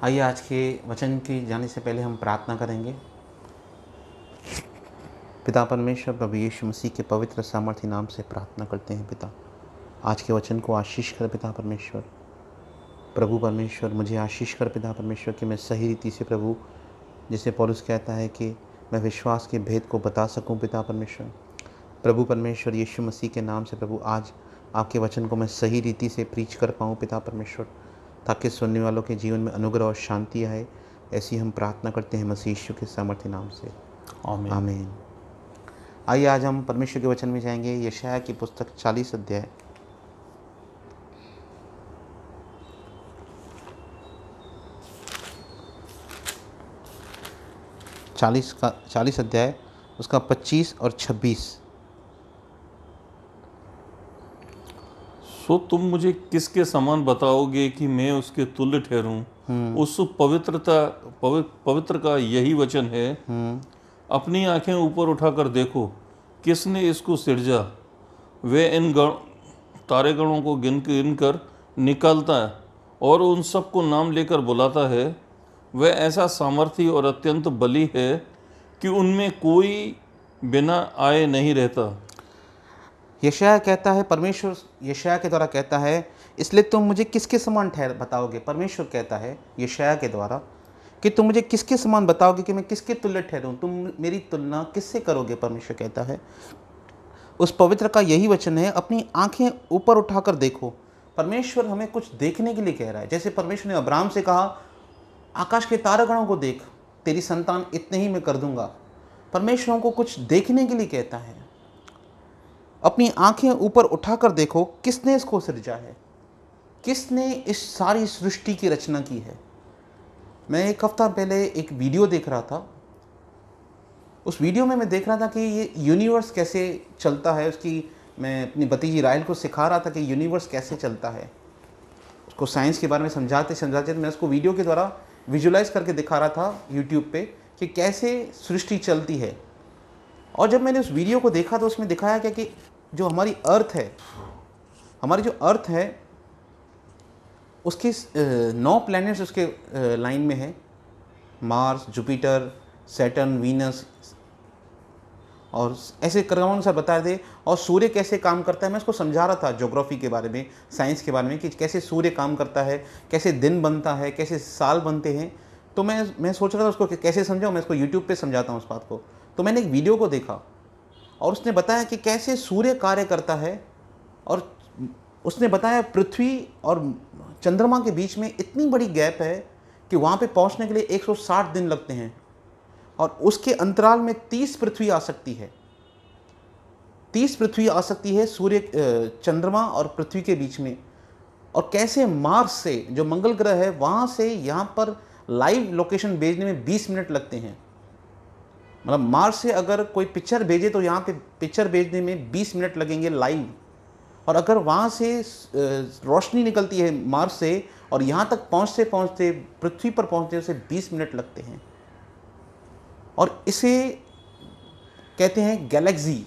आइए आज के वचन की जाने से पहले हम प्रार्थना करेंगे। पिता परमेश्वर प्रभु यीशु मसीह के पवित्र सामर्थ्य नाम से प्रार्थना करते हैं। पिता, आज के वचन को आशीष कर पिता परमेश्वर। प्रभु परमेश्वर, मुझे आशीष कर पिता परमेश्वर कि मैं सही रीति से प्रभु, जिसे पौलुस कहता है कि मैं विश्वास के भेद को बता सकूं पिता परमेश्वर। प्रभु परमेश्वर यीशु मसीह के नाम से प्रभु, आज आपके वचन को मैं सही रीति से प्रीच कर पाऊँ पिता परमेश्वर, ताकि सुनने वालों के जीवन में अनुग्रह और शांति आए। ऐसी हम प्रार्थना करते हैं मसीह यीशु के सामर्थ्य नाम से, आमीन। आमीन। आइए आज हम परमेश्वर के वचन में जाएंगे। यशायाह की पुस्तक 40 अध्याय 40 अध्याय उसका 25 और 26। सो तुम मुझे किसके समान बताओगे कि मैं उसके तुल्य ठहरूं। उस पवित्र का यही वचन है। अपनी आंखें ऊपर उठाकर देखो, किसने इसको सिरजा। वे इन तारे गणों को गिन गिन कर निकालता है और उन सब को नाम लेकर बुलाता है। वह ऐसा सामर्थी और अत्यंत बली है कि उनमें कोई बिना आए नहीं रहता। यशायाह कहता है, परमेश्वर यशायाह के द्वारा कहता है, इसलिए तुम मुझे किसके समान ठहर बताओगे। परमेश्वर कहता है यशायाह के द्वारा कि तुम मुझे किसके समान बताओगे कि मैं किसके तुल्य ठहरूं, तुम मेरी तुलना किससे करोगे। परमेश्वर कहता है, उस पवित्र का यही वचन है, अपनी आंखें ऊपर उठाकर देखो। परमेश्वर हमें कुछ देखने के लिए कह रहा है। जैसे परमेश्वर ने अब्राहम से कहा, आकाश के तारागणों को देख, तेरी संतान इतने ही मैं कर दूंगा। परमेश्वर को कुछ देखने के लिए कहता है। अपनी आंखें ऊपर उठाकर देखो, किसने इसको सिरजा है, किसने इस सारी सृष्टि की रचना की है। मैं एक हफ्ता पहले एक वीडियो देख रहा था। उस वीडियो में मैं देख रहा था कि ये यूनिवर्स कैसे चलता है। मैं अपनी भतीजी राइल को सिखा रहा था कि यूनिवर्स कैसे चलता है। उसको साइंस के बारे में समझाते समझाते मैं उसको वीडियो के द्वारा विजुलाइज करके दिखा रहा था यूट्यूब पे कि कैसे सृष्टि चलती है। और जब मैंने उस वीडियो को देखा तो उसमें दिखाया क्या कि जो हमारी अर्थ है, हमारी जो अर्थ है, उसके 9 प्लैनेट्स उसके लाइन में है। मार्स, जुपिटर, सैटर्न, वीनस, और ऐसे क्रमानुसार बता रहे थे। और सूर्य कैसे काम करता है मैं उसको समझा रहा था, ज्योग्राफी के बारे में, साइंस के बारे में, कि कैसे सूर्य काम करता है, कैसे दिन बनता है, कैसे साल बनते हैं। तो मैं सोच रहा था उसको कैसे समझाऊँ। मैं उसको यूट्यूब पे समझाता हूँ उस बात को। तो मैंने एक वीडियो को देखा और उसने बताया कि कैसे सूर्य कार्य करता है। और उसने बताया पृथ्वी और चंद्रमा के बीच में इतनी बड़ी गैप है कि वहाँ पे पहुँचने के लिए 160 दिन लगते हैं। और उसके अंतराल में 30 पृथ्वी आ सकती है। 30 पृथ्वी आ सकती है सूर्य, चंद्रमा और पृथ्वी के बीच में। और कैसे मार्स से, जो मंगल ग्रह है, वहाँ से यहाँ पर लाइव लोकेशन भेजने में 20 मिनट लगते हैं। मतलब मार्स से अगर कोई पिक्चर भेजे तो यहाँ पे पिक्चर भेजने में 20 मिनट लगेंगे लाइव। और अगर वहाँ से रोशनी निकलती है मार्स से और यहाँ तक पहुँचते पहुँचते पृथ्वी पर पहुँचते उसे 20 मिनट लगते हैं। और इसे कहते हैं गैलेक्सी।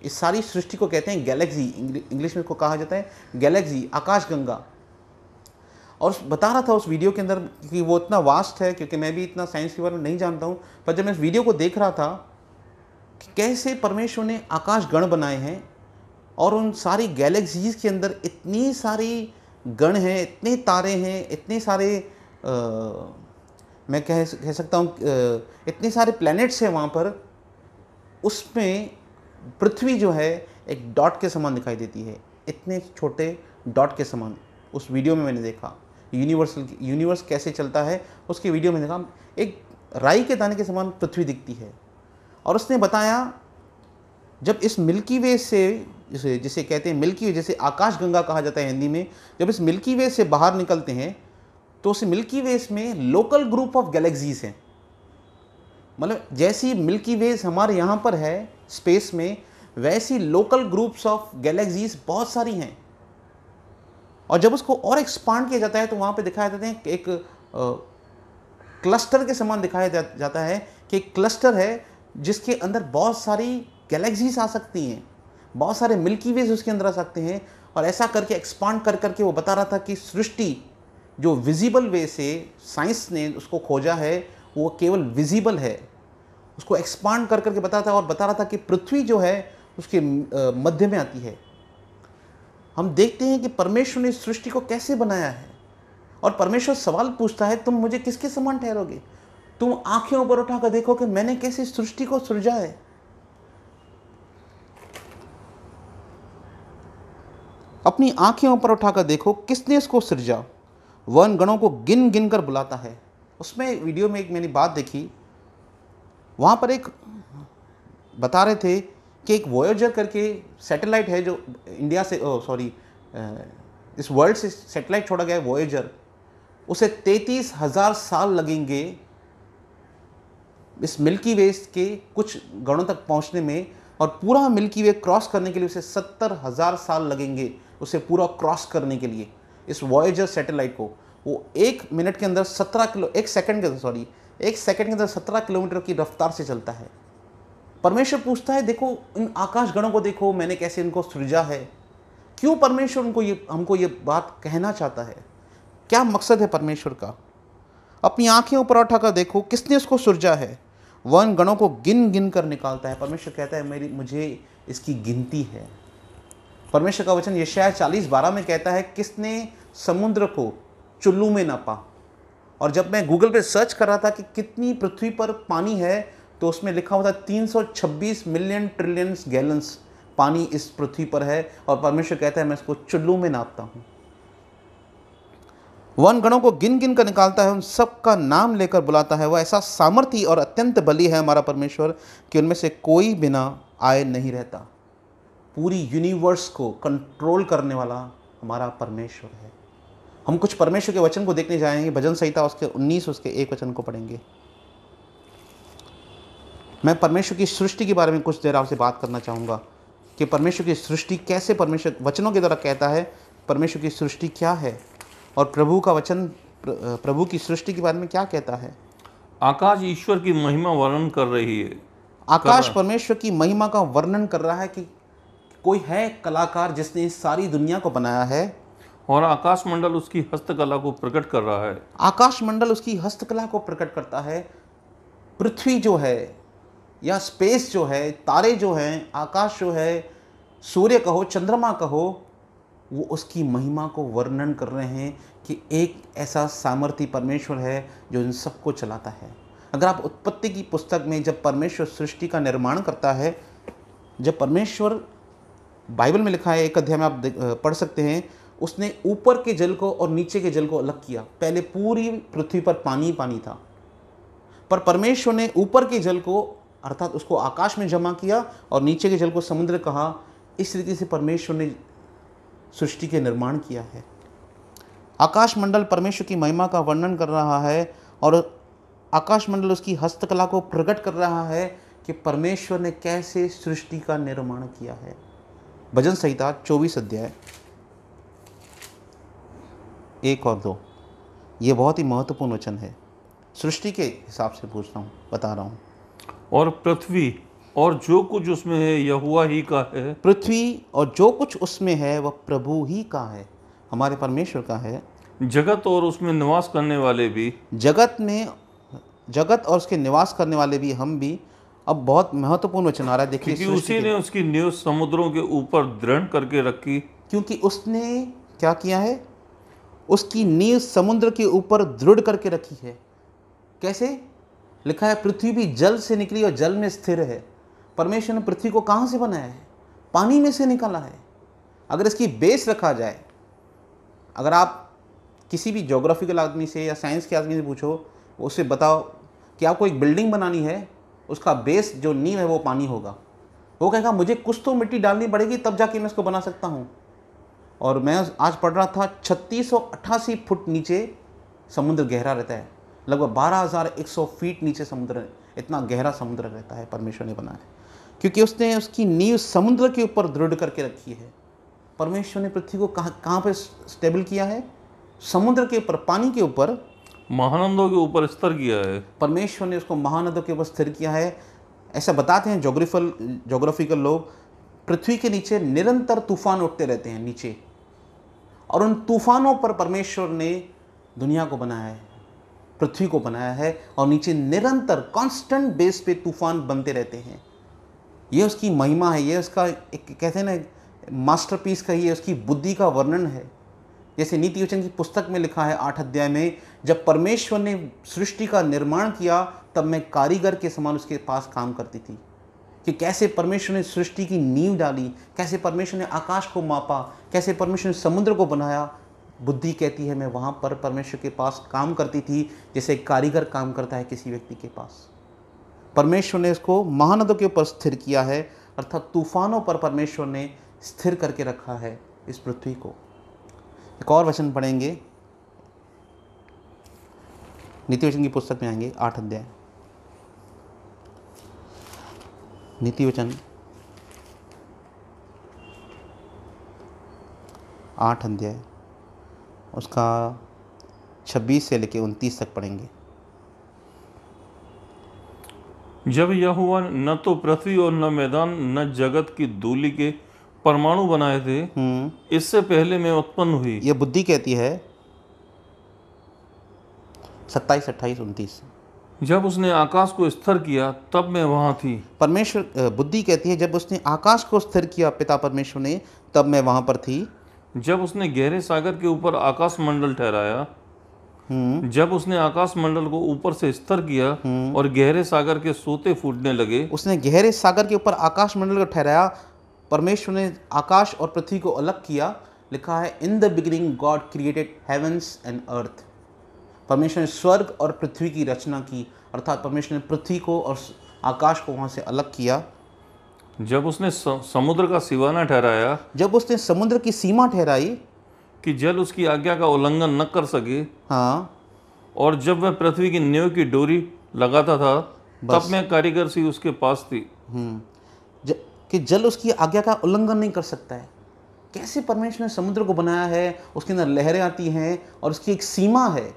इस सारी सृष्टि को कहते हैं गैलेक्सी। इंग्लिश में इसको कहा जाता है गैलेक्सी, आकाशगंगा। और बता रहा था उस वीडियो के अंदर कि वो इतना वास्ट है, क्योंकि मैं भी इतना साइंस के बारे में नहीं जानता हूँ। पर जब मैं इस वीडियो को देख रहा था कि कैसे परमेश्वर ने आकाश गण बनाए हैं और उन सारी गैलेक्सीज के अंदर इतनी सारी गण हैं, इतने तारे हैं, इतने सारे मैं कह सकता हूँ इतने सारे प्लैनेट्स हैं वहाँ पर। उसमें पृथ्वी जो है एक डॉट के समान दिखाई देती है, इतने छोटे डॉट के समान। उस वीडियो में मैंने देखा यूनिवर्स कैसे चलता है। उसके वीडियो में देखा एक राई के दाने के समान पृथ्वी दिखती है। और उसने बताया जब इस मिल्की वे से, जिसे कहते हैं मिल्की वे, जैसे आकाशगंगा कहा जाता है हिंदी में, जब इस मिल्की वे से बाहर निकलते हैं तो उस मिल्की वेज में लोकल ग्रुप ऑफ गैलेक्सीज हैं। मतलब जैसी मिल्की वेज हमारे यहाँ पर है स्पेस में, वैसी लोकल ग्रुप्स ऑफ गैलेक्सीज बहुत सारी हैं। और जब उसको और एक्सपांड किया जाता है तो वहाँ पे दिखाया जाता है एक क्लस्टर के समान दिखाया जाता है कि एक क्लस्टर है जिसके अंदर बहुत सारी गैलेक्सीज आ सकती हैं, बहुत सारे मिल्की वेज उसके अंदर आ सकते हैं। और ऐसा करके एक्सपांड कर करके वो बता रहा था कि सृष्टि जो विजिबल वे से साइंस ने उसको खोजा है वो केवल विजिबल है, उसको एक्सपांड कर करके बताता है और बता रहा था कि पृथ्वी जो है उसके मध्य में आती है। हम देखते हैं कि परमेश्वर ने सृष्टि को कैसे बनाया है और परमेश्वर सवाल पूछता है, तुम मुझे किसके समान ठहरोगे? तुम आंखें ऊपर उठाकर देखो कि मैंने कैसे सृष्टि को सृजा है। अपनी आंखें ऊपर उठाकर देखो किसने इसको सृजा। वन गणों को गिन गिन कर बुलाता है। उसमें वीडियो में एक मैंने बात देखी, वहाँ पर एक बता रहे थे कि एक वॉयेजर करके सैटेलाइट है जो इंडिया से इस वर्ल्ड से सैटेलाइट छोड़ा गया है वॉयेजर, उसे 33,000 साल लगेंगे इस मिल्की वे के कुछ गणों तक पहुंचने में, और पूरा मिल्की वे क्रॉस करने के लिए उसे 70,000 साल लगेंगे उसे पूरा क्रॉस करने के लिए। इस वॉयेजर सैटेलाइट को वो 1 मिनट के अंदर 1 सेकंड के अंदर 17 किलोमीटर की रफ्तार से चलता है। परमेश्वर पूछता है, देखो इन आकाश गणों को देखो मैंने कैसे इनको सृजा है। क्यों परमेश्वर हमको ये बात कहना चाहता है? क्या मकसद है परमेश्वर का? अपनी आंखें ऊपर उठाकर देखो किसने उसको सृजा है। वन गणों को गिन गिन कर निकालता है। परमेश्वर कहता है मुझे इसकी गिनती है। परमेश्वर का वचन यशायाह 40:12 में कहता है, किसने समुद्र को चुल्लू में नापा। और जब मैं गूगल पे सर्च कर रहा था कि कितनी पृथ्वी पर पानी है, तो उसमें लिखा हुआ था 326 मिलियन ट्रिलियन गैलन्स पानी इस पृथ्वी पर है, और परमेश्वर कहता है मैं इसको चुल्लू में नापता हूँ। वन गणों को गिन गिन कर निकालता है, उन सब का नाम लेकर बुलाता है। वह ऐसा सामर्थी और अत्यंत बली है हमारा परमेश्वर कि उनमें से कोई बिना आए नहीं रहता। पूरी यूनिवर्स को कंट्रोल करने वाला हमारा परमेश्वर है। हम कुछ परमेश्वर के वचन को देखने जाएंगे। भजन संहिता उसके 19 उसके 1 वचन को पढ़ेंगे। मैं परमेश्वर की सृष्टि के बारे में कुछ देर आपसे बात करना चाहूँगा कि परमेश्वर की सृष्टि कैसे परमेश्वर वचनों के द्वारा कहता है, परमेश्वर की सृष्टि क्या है और प्रभु का वचन प्रभु की सृष्टि के बारे में क्या कहता है। आकाश ईश्वर की महिमा वर्णन कर रही है। आकाश परमेश्वर की महिमा का वर्णन कर रहा है कि कोई है कलाकार जिसने इस सारी दुनिया को बनाया है, और आकाश मंडल उसकी हस्तकला को प्रकट कर रहा है। आकाश मंडल उसकी हस्तकला को प्रकट करता है। पृथ्वी जो है या स्पेस जो है, तारे जो हैं, आकाश जो है, सूर्य कहो, चंद्रमा कहो, वो उसकी महिमा को वर्णन कर रहे हैं कि एक ऐसा सामर्थी परमेश्वर है जो इन सबको चलाता है। अगर आप उत्पत्ति की पुस्तक में जब परमेश्वर सृष्टि का निर्माण करता है, जब परमेश्वर बाइबल में लिखा है, एक अध्याय में आप पढ़ सकते हैं, उसने ऊपर के जल को और नीचे के जल को अलग किया। पहले पूरी पृथ्वी पर पानी पानी था, पर परमेश्वर ने ऊपर के जल को अर्थात उसको आकाश में जमा किया और नीचे के जल को समुद्र कहा। इस रीति से परमेश्वर ने सृष्टि के निर्माण किया है। आकाश मंडल परमेश्वर की महिमा का वर्णन कर रहा है और आकाश मंडल उसकी हस्तकला को प्रकट कर रहा है कि परमेश्वर ने कैसे सृष्टि का निर्माण किया है। भजन संहिता 24 अध्याय 1 और 2, ये बहुत ही महत्वपूर्ण वचन है। सृष्टि के हिसाब से बता रहा हूँ। और पृथ्वी और जो कुछ उसमें है यहोवा ही का है। पृथ्वी और जो कुछ उसमें है वह प्रभु ही का है, हमारे परमेश्वर का है। जगत और उसमें निवास करने वाले भी, जगत और उसके निवास करने वाले भी, हम भी। अब बहुत महत्वपूर्ण वचन आ रहा है, देखिए। क्योंकि उसी ने उसकी नींव समुद्रों के ऊपर दृढ़ करके रखी। क्योंकि उसने क्या किया है? उसकी नींव समुद्र के ऊपर दृढ़ करके रखी है। कैसे? लिखा है पृथ्वी भी जल से निकली और जल में स्थिर है। परमेश्वर ने पृथ्वी को कहाँ से बनाया है? पानी में से निकाला है। अगर इसकी बेस रखा जाए, अगर आप किसी भी ज्योग्राफिकल आदमी से या साइंस के आदमी से पूछो, उससे बताओ कि आपको एक बिल्डिंग बनानी है, उसका बेस जो नींव है वो पानी होगा। वो कहेगा मुझे कुछ तो मिट्टी डालनी पड़ेगी तब जाके मैं इसको बना सकता हूँ। और मैं आज पढ़ रहा था 3688 फुट नीचे समुद्र गहरा रहता है, लगभग 12,100 फीट नीचे समुद्र, इतना गहरा समुद्र रहता है परमेश्वर ने बनाया, क्योंकि उसने उसकी नींव समुद्र के ऊपर दृढ़ करके रखी है। परमेश्वर ने पृथ्वी को कहाँ पे स्टेबल किया है? समुद्र के ऊपर, पानी के ऊपर, महानंदों के ऊपर स्थिर किया है। परमेश्वर ने उसको महानदों के ऊपर स्थिर किया है। ऐसा बताते हैं ज्योग्राफिकल लोग, पृथ्वी के नीचे निरंतर तूफान उठते रहते हैं नीचे, और उन तूफानों पर परमेश्वर ने दुनिया को बनाया है, पृथ्वी को बनाया है, और नीचे निरंतर कांस्टेंट बेस पे तूफान बनते रहते हैं। ये उसकी महिमा है, ये उसका एक कहते हैं ना मास्टरपीस का, ये उसकी बुद्धि का वर्णन है। जैसे नीति वचन की पुस्तक में लिखा है 8 अध्याय में, जब परमेश्वर ने सृष्टि का निर्माण किया तब मैं कारीगर के समान उसके पास काम करती थी, कि कैसे परमेश्वर ने सृष्टि की नींव डाली, कैसे परमेश्वर ने आकाश को मापा, कैसे परमेश्वर ने समुद्र को बनाया। बुद्धि कहती है मैं वहाँ पर परमेश्वर के पास काम करती थी, जैसे एक कारीगर काम करता है किसी व्यक्ति के पास। परमेश्वर ने इसको महानदों के ऊपर स्थिर किया है, अर्थात तूफानों पर परमेश्वर ने स्थिर करके रखा है इस पृथ्वी को। एक और वचन पढ़ेंगे, नीति वचन की पुस्तक में आएंगे 8 अध्याय, नीति वचन 8 अध्याय उसका 26 से लेकर 29 तक पढ़ेंगे। जब यहोवा न तो पृथ्वी और न मैदान न जगत की धूलि के परमाणु बनाए थे, इससे पहले मैं उत्पन्न हुई। ये बुद्धि कहती है 27, 28, 29। जब उसने आकाश को स्थिर किया तब मैं वहां थी। परमेश्वर बुद्धि कहती है जब उसने आकाश को स्थिर किया पिता परमेश्वर ने, तब मैं वहां पर थी। जब उसने गहरे सागर के ऊपर आकाश मंडल ठहराया, जब उसने आकाश मंडल को ऊपर से स्थिर किया और गहरे सागर के सोते फूटने लगे। उसने गहरे सागर के ऊपर आकाश मंडल को ठहराया, परमेश्वर ने आकाश और पृथ्वी को अलग किया। लिखा है in the beginning God created heavens and earth. परमेश्वर ने स्वर्ग और पृथ्वी की रचना की, अर्थात परमेश्वर ने पृथ्वी को और आकाश को वहाँ से अलग किया। जब उसने समुद्र का सीमाना ठहराया, जब उसने समुद्र की सीमा ठहराई कि जल उसकी आज्ञा का उल्लंघन न कर सके, हाँ, और जब वह पृथ्वी की नींव की डोरी लगाता था तब मैं कारीगर सी उसके पास थी। कि जल उसकी आज्ञा का उल्लंघन नहीं कर सकता है। कैसे परमेश्वर ने समुद्र को बनाया है, उसके अंदर लहरें आती हैं और उसकी एक सीमा है।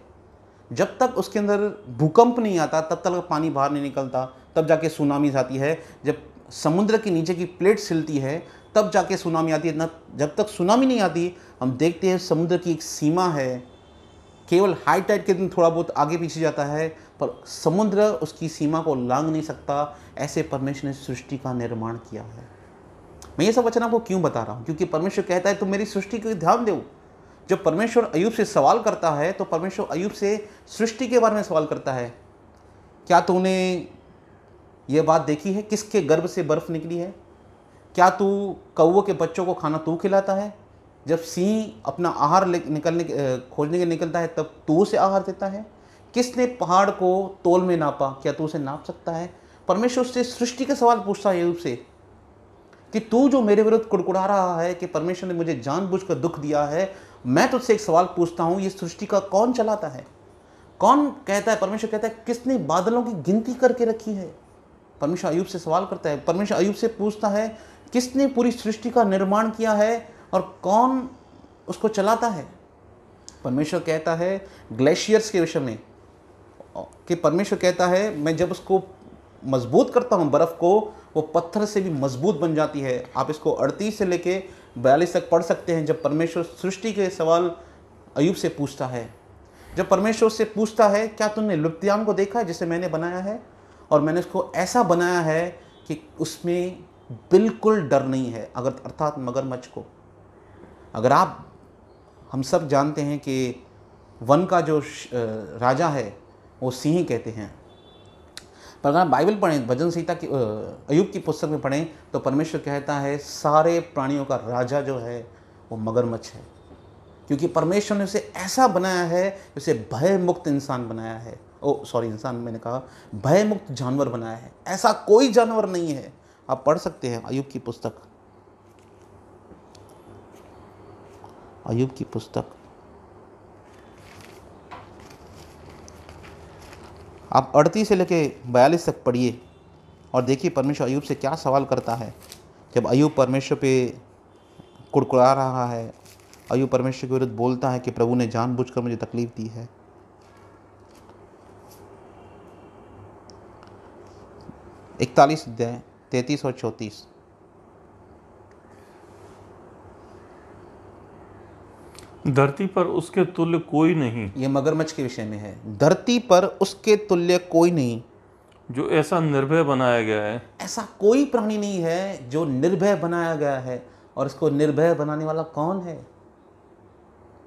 जब तक उसके अंदर भूकंप नहीं आता तब तक पानी बाहर नहीं निकलता, तब जाके सुनामी आती है। जब समुद्र के नीचे की प्लेट सिलती है तब जाके सुनामी आती है। जब तक सुनामी नहीं आती हम देखते हैं समुद्र की एक सीमा है। केवल हाई टाइड के दिन थोड़ा बहुत आगे पीछे जाता है, पर समुद्र उसकी सीमा को लांघ नहीं सकता। ऐसे परमेश्वर ने सृष्टि का निर्माण किया है। मैं ये सब वचन आपको क्यों बता रहा हूँ? क्योंकि परमेश्वर कहता है तुम मेरी सृष्टि को ध्यान दो। जब परमेश्वर अय्यूब से सवाल करता है तो परमेश्वर अय्यूब से सृष्टि के बारे में सवाल करता है। क्या तूने ये बात देखी है किसके गर्भ से बर्फ निकली है? क्या तू कौवों के बच्चों को खाना तू खिलाता है? जब सिंह अपना आहार खोजने के निकलता है तब तू उसे आहार देता है? किसने पहाड़ को तोल में नापा? क्या तू उसे नाप सकता है? परमेश्वर उससे सृष्टि का सवाल पूछता है अय्यूब से कि तू जो मेरे विरुद्ध कुड़कुड़ा रहा है कि परमेश्वर ने मुझे जानबूझकर दुख दिया है, मैं तुझसे एक सवाल पूछता हूँ, ये सृष्टि का कौन चलाता है? कौन कहता है? परमेश्वर कहता है किसने बादलों की गिनती करके रखी है? परमेश्वर अय्यूब से सवाल करता है। परमेश्वर अय्यूब से पूछता है किसने पूरी सृष्टि का निर्माण किया है और कौन उसको चलाता है? परमेश्वर कहता है ग्लेशियर्स के विषय में कि परमेश्वर कहता है मैं जब उसको मजबूत करता हूँ बर्फ़ को, वो पत्थर से भी मजबूत बन जाती है। आप इसको 38 से लेके 42 तक पढ़ सकते हैं, जब परमेश्वर सृष्टि के सवाल अय्यूब से पूछता है। जब परमेश्वर से पूछता है क्या तुमने लुब्तियान को देखा है जिसे मैंने बनाया है, और मैंने उसको ऐसा बनाया है कि उसमें बिल्कुल डर नहीं है, अर्थात मगरमच्छ को। अगर हम सब जानते हैं कि वन का जो राजा है वो सिंह कहते हैं, पर अगर बाइबल पढ़ें, भजन संहिता की अय्यूब की पुस्तक में पढ़ें तो परमेश्वर कहता है सारे प्राणियों का राजा जो है वो मगरमच्छ है, क्योंकि परमेश्वर ने उसे ऐसा बनाया है, उसे भय मुक्त इंसान बनाया है। इंसान मैंने कहा, भय मुक्त जानवर बनाया है। ऐसा कोई जानवर नहीं है। आप पढ़ सकते हैं अय्यूब की पुस्तक, अय्यूब की पुस्तक आप 38 से लेके 42 तक पढ़िए और देखिए परमेश्वर अय्यूब से क्या सवाल करता है। जब अय्यूब परमेश्वर पे कुड़कुड़ा रहा है, अय्यूब परमेश्वर के विरुद्ध बोलता है कि प्रभु ने जानबूझकर मुझे तकलीफ दी है। 41 अध्याय 33 और 34। धरती पर उसके तुल्य कोई नहीं, ये मगरमच्छ के विषय में है। धरती पर उसके तुल्य कोई नहीं, जो ऐसा निर्भय बनाया गया है। ऐसा कोई प्राणी नहीं है जो निर्भय बनाया गया है। और इसको निर्भय बनाने वाला कौन है?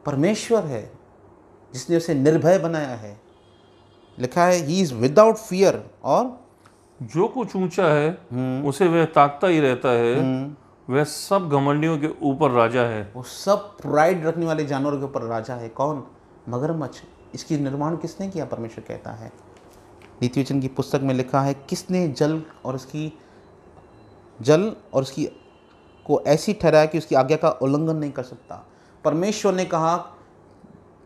परमेश्वर है, जिसने उसे निर्भय बनाया है। लिखा है ही इज विदाउट फियर, और जो कुछ ऊंचा है उसे वह ताकता ही रहता है। वह सब घमंडियों के ऊपर राजा है। वो सब प्राइड रखने वाले जानवरों के ऊपर राजा है। कौन? मगरमच्छ। इसकी निर्माण किसने किया? परमेश्वर कहता है। नीति वचन की पुस्तक में लिखा है किसने जल और उसकी को ऐसी ठहराया कि उसकी आज्ञा का उल्लंघन नहीं कर सकता। परमेश्वर ने कहा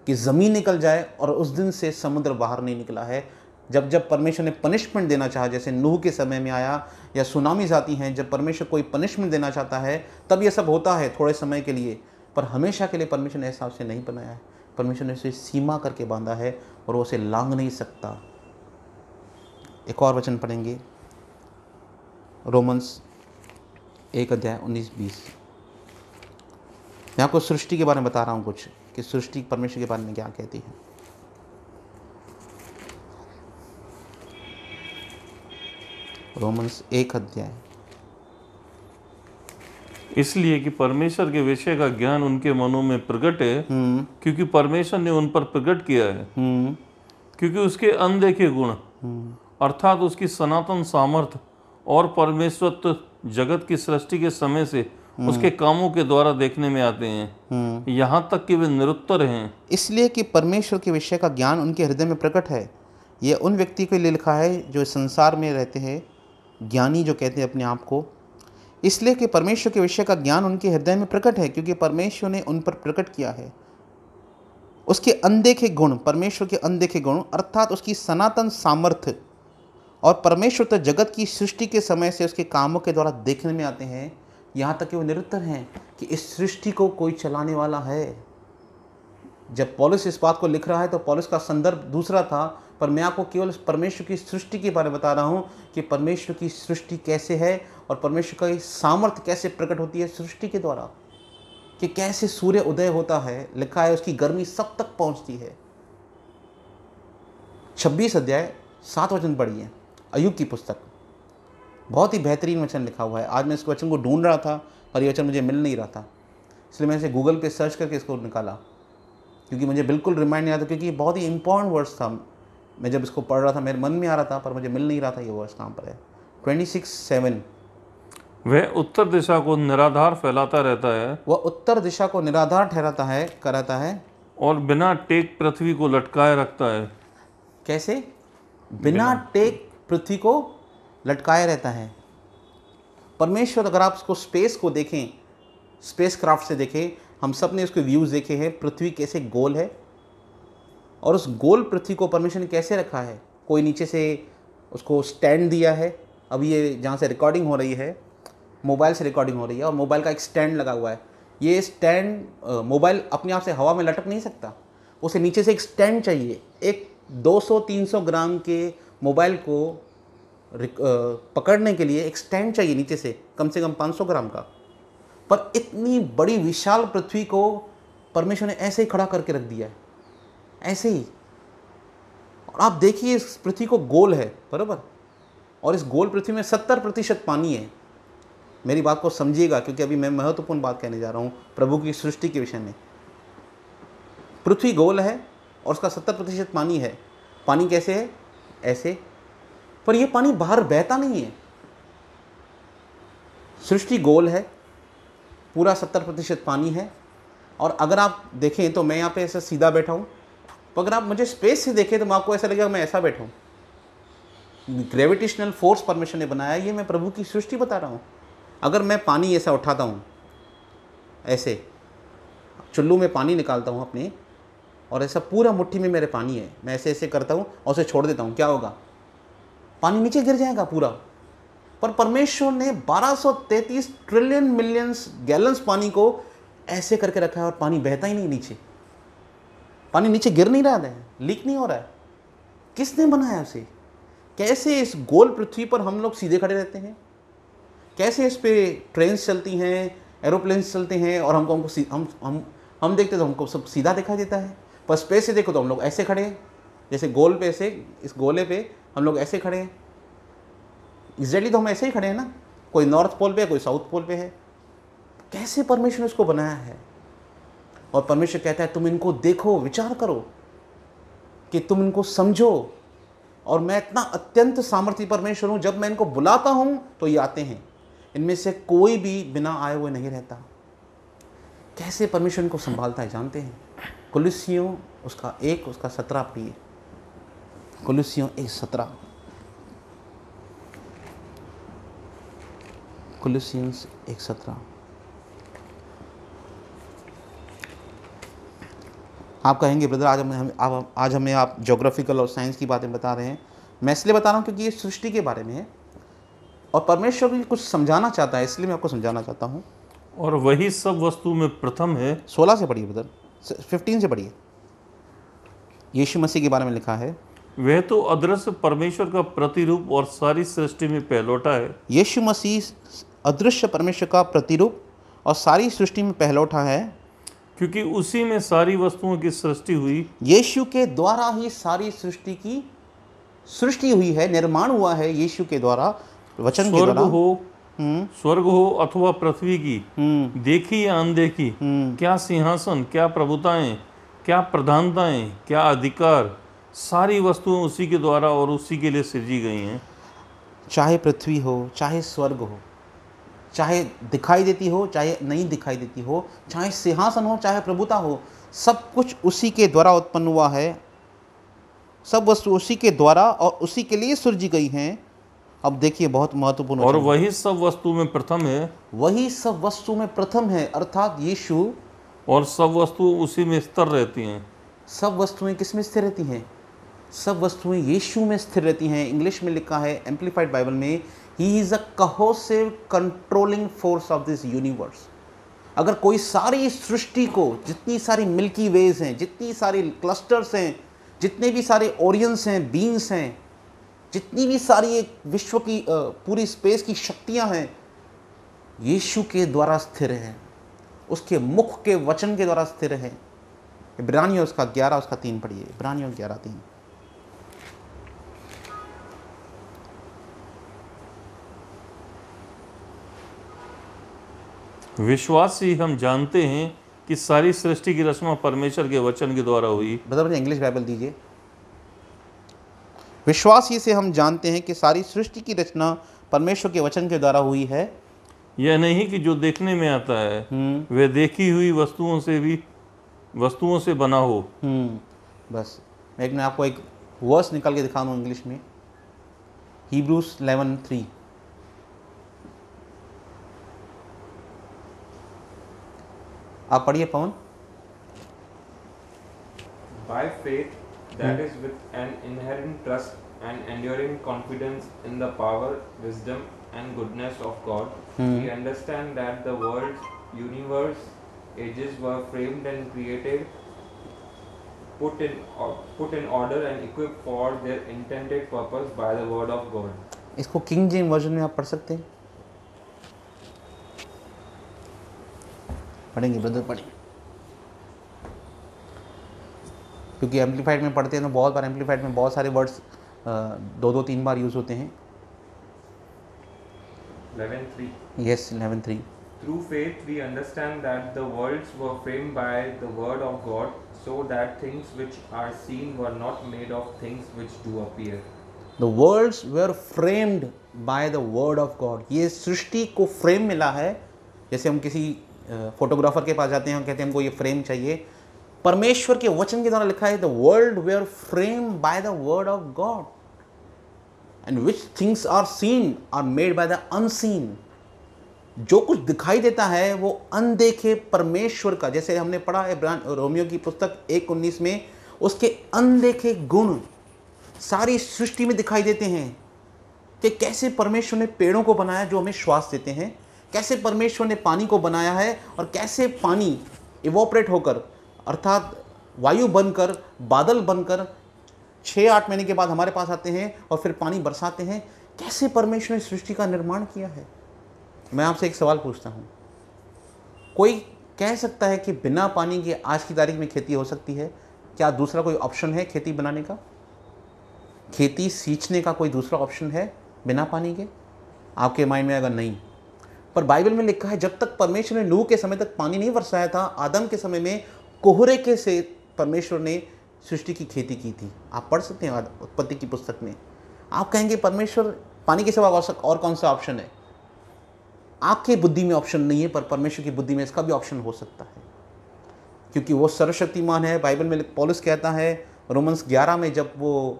कि ज़मीन निकल जाए, और उस दिन से समुद्र बाहर नहीं निकला है। जब जब परमेश्वर ने पनिशमेंट देना चाहा, जैसे नूह के समय में आया, या सुनामीज आती हैं, जब परमेश्वर कोई पनिशमेंट देना चाहता है तब ये सब होता है थोड़े समय के लिए, पर हमेशा के लिए परमेश्वर ने हिसाब से नहीं बनाया है। परमेश्वर ने उसे सीमा करके बांधा है और वो उसे लांघ नहीं सकता। एक और वचन पढ़ेंगे, रोमन्स 1:19-20। मैं आपको सृष्टि के बारे में बता रहा हूँ कुछ, कि सृष्टि परमेश्वर के बारे में क्या कहती है। रोमन्स 1 इसलिए कि परमेश्वर के विषय का ज्ञान उनके मनों में प्रकट है, क्योंकि परमेश्वर ने उन पर प्रकट किया है। क्योंकि उसके अनदेखे गुण अर्थात उसकी सनातन सामर्थ और परमेश्वरत्व जगत की सृष्टि के समय से उसके कामों के द्वारा देखने में आते हैं, यहाँ तक कि वे निरुत्तर हैं। इसलिए कि परमेश्वर के विषय का ज्ञान उनके हृदय में प्रकट है। यह उन व्यक्ति के लिए लिखा है जो इस संसार में रहते हैं, ज्ञानी जो कहते हैं अपने आप को। इसलिए कि परमेश्वर के विषय का ज्ञान उनके हृदय में प्रकट है, क्योंकि परमेश्वर ने उन पर प्रकट किया है। उसके अनदेखे गुण, परमेश्वर के अनदेखे गुण अर्थात उसकी सनातन सामर्थ्य और परमेश्वर तो जगत की सृष्टि के समय से उसके कामों के द्वारा देखने में आते हैं, यहाँ तक कि वो निरुत्तर हैं कि इस सृष्टि को कोई चलाने वाला है। जब पौलुस इस बात को लिख रहा है तो पौलुस का संदर्भ दूसरा था, पर मैं आपको केवल परमेश्वर की सृष्टि के बारे में बता रहा हूँ कि परमेश्वर की सृष्टि कैसे है और परमेश्वर का सामर्थ्य कैसे प्रकट होती है सृष्टि के द्वारा, कि कैसे सूर्य उदय होता है। लिखा है उसकी गर्मी सब तक पहुँचती है। 26 पढ़िए, अय्यूब की पुस्तक, बहुत ही बेहतरीन वचन लिखा हुआ है। आज मैं इस वचन को ढूंढ रहा था पर ये वचन मुझे मिल नहीं रहा था, इसलिए मैंने इसे गूगल पे सर्च करके इसको निकाला, क्योंकि मुझे बिल्कुल रिमाइंड नहीं आता, क्योंकि ये बहुत ही इंपॉर्टेंट वर्ड्स था। मैं जब इसको पढ़ रहा था मेरे मन में आ रहा था, पर मुझे मिल नहीं रहा था ये वर्ड्स कहाँ पर है। 26:7। वह उत्तर दिशा को निराधार फैलाता रहता है, वह उत्तर दिशा को निराधार कराता है और बिना टेक पृथ्वी को लटकाए रखता है। कैसे? बिना टेक पृथ्वी को लटकाए रहता है। परमेश्वर, अगर आप उसको स्पेस को देखें, स्पेस क्राफ्ट से देखें, हम सब ने उसके व्यूज़ देखे हैं, पृथ्वी कैसे गोल है, और उस गोल पृथ्वी को परमेश्वर ने कैसे रखा है। कोई नीचे से उसको स्टैंड दिया है। अब ये जहाँ से रिकॉर्डिंग हो रही है, मोबाइल से रिकॉर्डिंग हो रही है, और मोबाइल का एक स्टैंड लगा हुआ है। ये स्टैंड, मोबाइल अपने आप से हवा में लटक नहीं सकता, उसे नीचे से एक स्टैंड चाहिए। एक 200-300 ग्राम के मोबाइल को पकड़ने के लिए एक स्टैंड चाहिए नीचे से कम 500 ग्राम का। पर इतनी बड़ी विशाल पृथ्वी को परमेश्वर ने ऐसे ही खड़ा करके रख दिया है, ऐसे ही। और आप देखिए इस पृथ्वी को गोल है, बराबर, और इस गोल पृथ्वी में 70% पानी है। मेरी बात को समझिएगा, क्योंकि अभी मैं महत्वपूर्ण बात कहने जा रहा हूँ प्रभु की सृष्टि के विषय में। पृथ्वी गोल है और उसका 70% पानी है। पानी कैसे है? ऐसे। पर यह पानी बाहर बहता नहीं है। सृष्टि गोल है, पूरा 70% पानी है। और अगर आप देखें तो मैं यहाँ पे ऐसा सीधा बैठा हूँ, तो अगर आप मुझे स्पेस से देखें तो आपको ऐसा लगेगा मैं ऐसा बैठा हूँ। ग्रेविटेशनल फोर्स परमेश्वर ने बनाया, ये मैं प्रभु की सृष्टि बता रहा हूँ। अगर मैं पानी ऐसा उठाता हूँ, ऐसे चुल्लू में पानी निकालता हूँ अपने, और ऐसा पूरा मुट्ठी में मेरे पानी है, मैं ऐसे ऐसे करता हूँ और उसे छोड़ देता हूँ, क्या होगा? पानी नीचे गिर जाएगा पूरा। पर परमेश्वर ने 1233 ट्रिलियन मिलियंस गैलन्स पानी को ऐसे करके रखा है और पानी बहता ही नहीं नीचे। पानी नीचे गिर नहीं रहा है, लीक नहीं हो रहा है। किसने बनाया उसे? कैसे इस गोल पृथ्वी पर हम लोग सीधे खड़े रहते हैं? कैसे इस पे ट्रेन्स चलती हैं, एरोप्लेन्स चलते हैं, और हम हम देखते तो हमको सब सीधा दिखाई देता है, पर स्पेस से देखो तो हम लोग ऐसे खड़े हैं, जैसे गोल पे से इस गोले पे हम लोग ऐसे खड़े हैं। एग्जैक्टली तो हम ऐसे ही खड़े हैं ना, कोई नॉर्थ पोल पे है, कोई साउथ पोल पे है। कैसे परमेश्वर ने इसको बनाया है? और परमेश्वर कहता है तुम इनको देखो, विचार करो कि तुम इनको समझो। और मैं इतना अत्यंत सामर्थ्य परमेश्वर हूँ, जब मैं इनको बुलाता हूँ तो ये आते हैं। इनमें से कोई भी बिना आए हुए नहीं रहता। कैसे परमेश्वर इनको संभालता है जानते हैं? कुलुस्सियों उसका 17 पढ़िए। कुलुस्सियों 1:17। कुलुस्सियंस 1:17। आप कहेंगे ब्रदर आज हमें आप ज्योग्राफिकल और साइंस की बातें बता रहे हैं। मैं इसलिए बता रहा हूँ क्योंकि ये सृष्टि के बारे में है और परमेश्वर भी कुछ समझाना चाहता है, इसलिए मैं आपको समझाना चाहता हूँ। और वही सब वस्तु में प्रथम है। 16 से पढ़िए ब्रदर, 15 से पढ़िए। यीशु मसीह के बारे में लिखा है, वह तो अदृश्य परमेश्वर का प्रतिरूप और सारी सृष्टि में पहलौठा है। यीशु मसीह अदृश्य परमेश्वर का प्रतिरूप और सारी सृष्टि में पहलौठा है, क्योंकि उसी में सारी वस्तुओं की सृष्टि हुई। यीशु के द्वारा ही सारी सृष्टि हुई है, निर्माण हुआ है यीशु के द्वारा, वचन के द्वारा। स्वर्ग हो अथवा पृथ्वी की, देखी या अनदेखी, क्या सिंहासन, क्या प्रभुताएं, क्या प्रधानताएं, क्या अधिकार, सारी वस्तुएं उसी के द्वारा और उसी के लिए सृजी गई हैं। चाहे पृथ्वी हो, चाहे स्वर्ग हो, चाहे दिखाई देती हो, चाहे नहीं दिखाई देती हो, चाहे सिंहासन हो, चाहे प्रभुता हो, सब कुछ उसी के द्वारा उत्पन्न हुआ है। सब वस्तु उसी के द्वारा और उसी के लिए सृजी गई हैं। अब देखिए बहुत महत्वपूर्ण, और वही सब वस्तु में प्रथम है। वही सब वस्तु में प्रथम है, अर्थात यीशु। और सब वस्तु उसी में स्थिर रहती हैं। सब वस्तुएं किस में स्थिर रहती हैं? सब वस्तुएं यीशु में स्थिर रहती हैं। इंग्लिश में लिखा है एम्प्लीफाइड बाइबल में, ही is a cohesive controlling force of this universe. अगर कोई सारी सृष्टि को, जितनी सारी मिल्की वेज हैं, जितनी सारी क्लस्टर्स हैं, जितने भी सारे ओरियंस हैं, बीन्स हैं, जितनी भी सारी एक विश्व की पूरी स्पेस की शक्तियां हैं, यीशु के द्वारा स्थिर हैं, उसके मुख के वचन के द्वारा स्थिर हैं। इब्रानियों उसका 11:3 पढ़िए। इब्रानियों 11:3। विश्वास से हम जानते हैं कि सारी सृष्टि की रचना परमेश्वर के वचन के द्वारा हुई। मतलब इंग्लिश बाइबल दीजिए। विश्वास ही से हम जानते हैं कि सारी सृष्टि की रचना परमेश्वर के वचन के द्वारा हुई है। यह नहीं कि जो देखने में आता है वह देखी हुई वस्तुओं से बना हो। बस मैं आपको एक वर्स निकाल के दिखा दूँ इंग्लिश में। Hebrews 11:3। आप पढ़िए पवन। By faith, that is with an inherent trust and enduring confidence in the power, wisdom, and goodness of God, we understand that the world, universe, ages were framed and created, put in order and equipped for their intended purpose by the word of God. इसको king James version में आप पढ़ सकते हैं। पढ़ेंगे brother, पढ़ेंगे, क्योंकि amplified में पढ़ते हैं तो बहुत बार एम्पलीफाइड में बहुत सारे वर्ड्स 2-3 बार यूज़ होते हैं। 11:3. Yes, 11:3. Through faith we understand that the worlds were framed by the word of God, so that things which are seen were not made of things which do appear. The worlds were framed by the word of God. ये सृष्टि को frame मिला है। जैसे हम किसी photographer के पास जाते हैं, हम कहते हैं हमको ये फ्रेम चाहिए, परमेश्वर के वचन के द्वारा लिखा है the world were framed by the word of God and which things are seen are made by the unseen. जो कुछ दिखाई देता है वो अनदेखे परमेश्वर का, जैसे हमने पढ़ा है रोमियो की पुस्तक 1:19 में, उसके अनदेखे गुण सारी सृष्टि में दिखाई देते हैं कि कैसे परमेश्वर ने पेड़ों को बनाया जो हमें श्वास देते हैं, कैसे परमेश्वर ने पानी को बनाया है और कैसे पानी इवोपरेट होकर अर्थात वायु बनकर, बादल बनकर 6-8 महीने के बाद हमारे पास आते हैं और फिर पानी बरसाते हैं। कैसे परमेश्वर ने सृष्टि का निर्माण किया है। मैं आपसे एक सवाल पूछता हूँ, कोई कह सकता है कि बिना पानी के आज की तारीख में खेती हो सकती है? क्या दूसरा कोई ऑप्शन है खेती बनाने का? खेती सींचने का कोई दूसरा ऑप्शन है बिना पानी के? आपके माइंड में अगर नहीं, पर बाइबल में लिखा है जब तक परमेश्वर ने नूह के समय तक पानी नहीं बरसाया था, आदम के समय में कोहरे के से परमेश्वर ने सृष्टि की खेती की थी। आप पढ़ सकते हैं उत्पत्ति की पुस्तक में। आप कहेंगे परमेश्वर पानी के सिवा और कौन सा ऑप्शन है? आपके बुद्धि में ऑप्शन नहीं है, पर परमेश्वर की बुद्धि में इसका भी ऑप्शन हो सकता है, क्योंकि वो सर्वशक्तिमान है। बाइबल में पौलुस कहता है रोमन्स 11 में, जब वो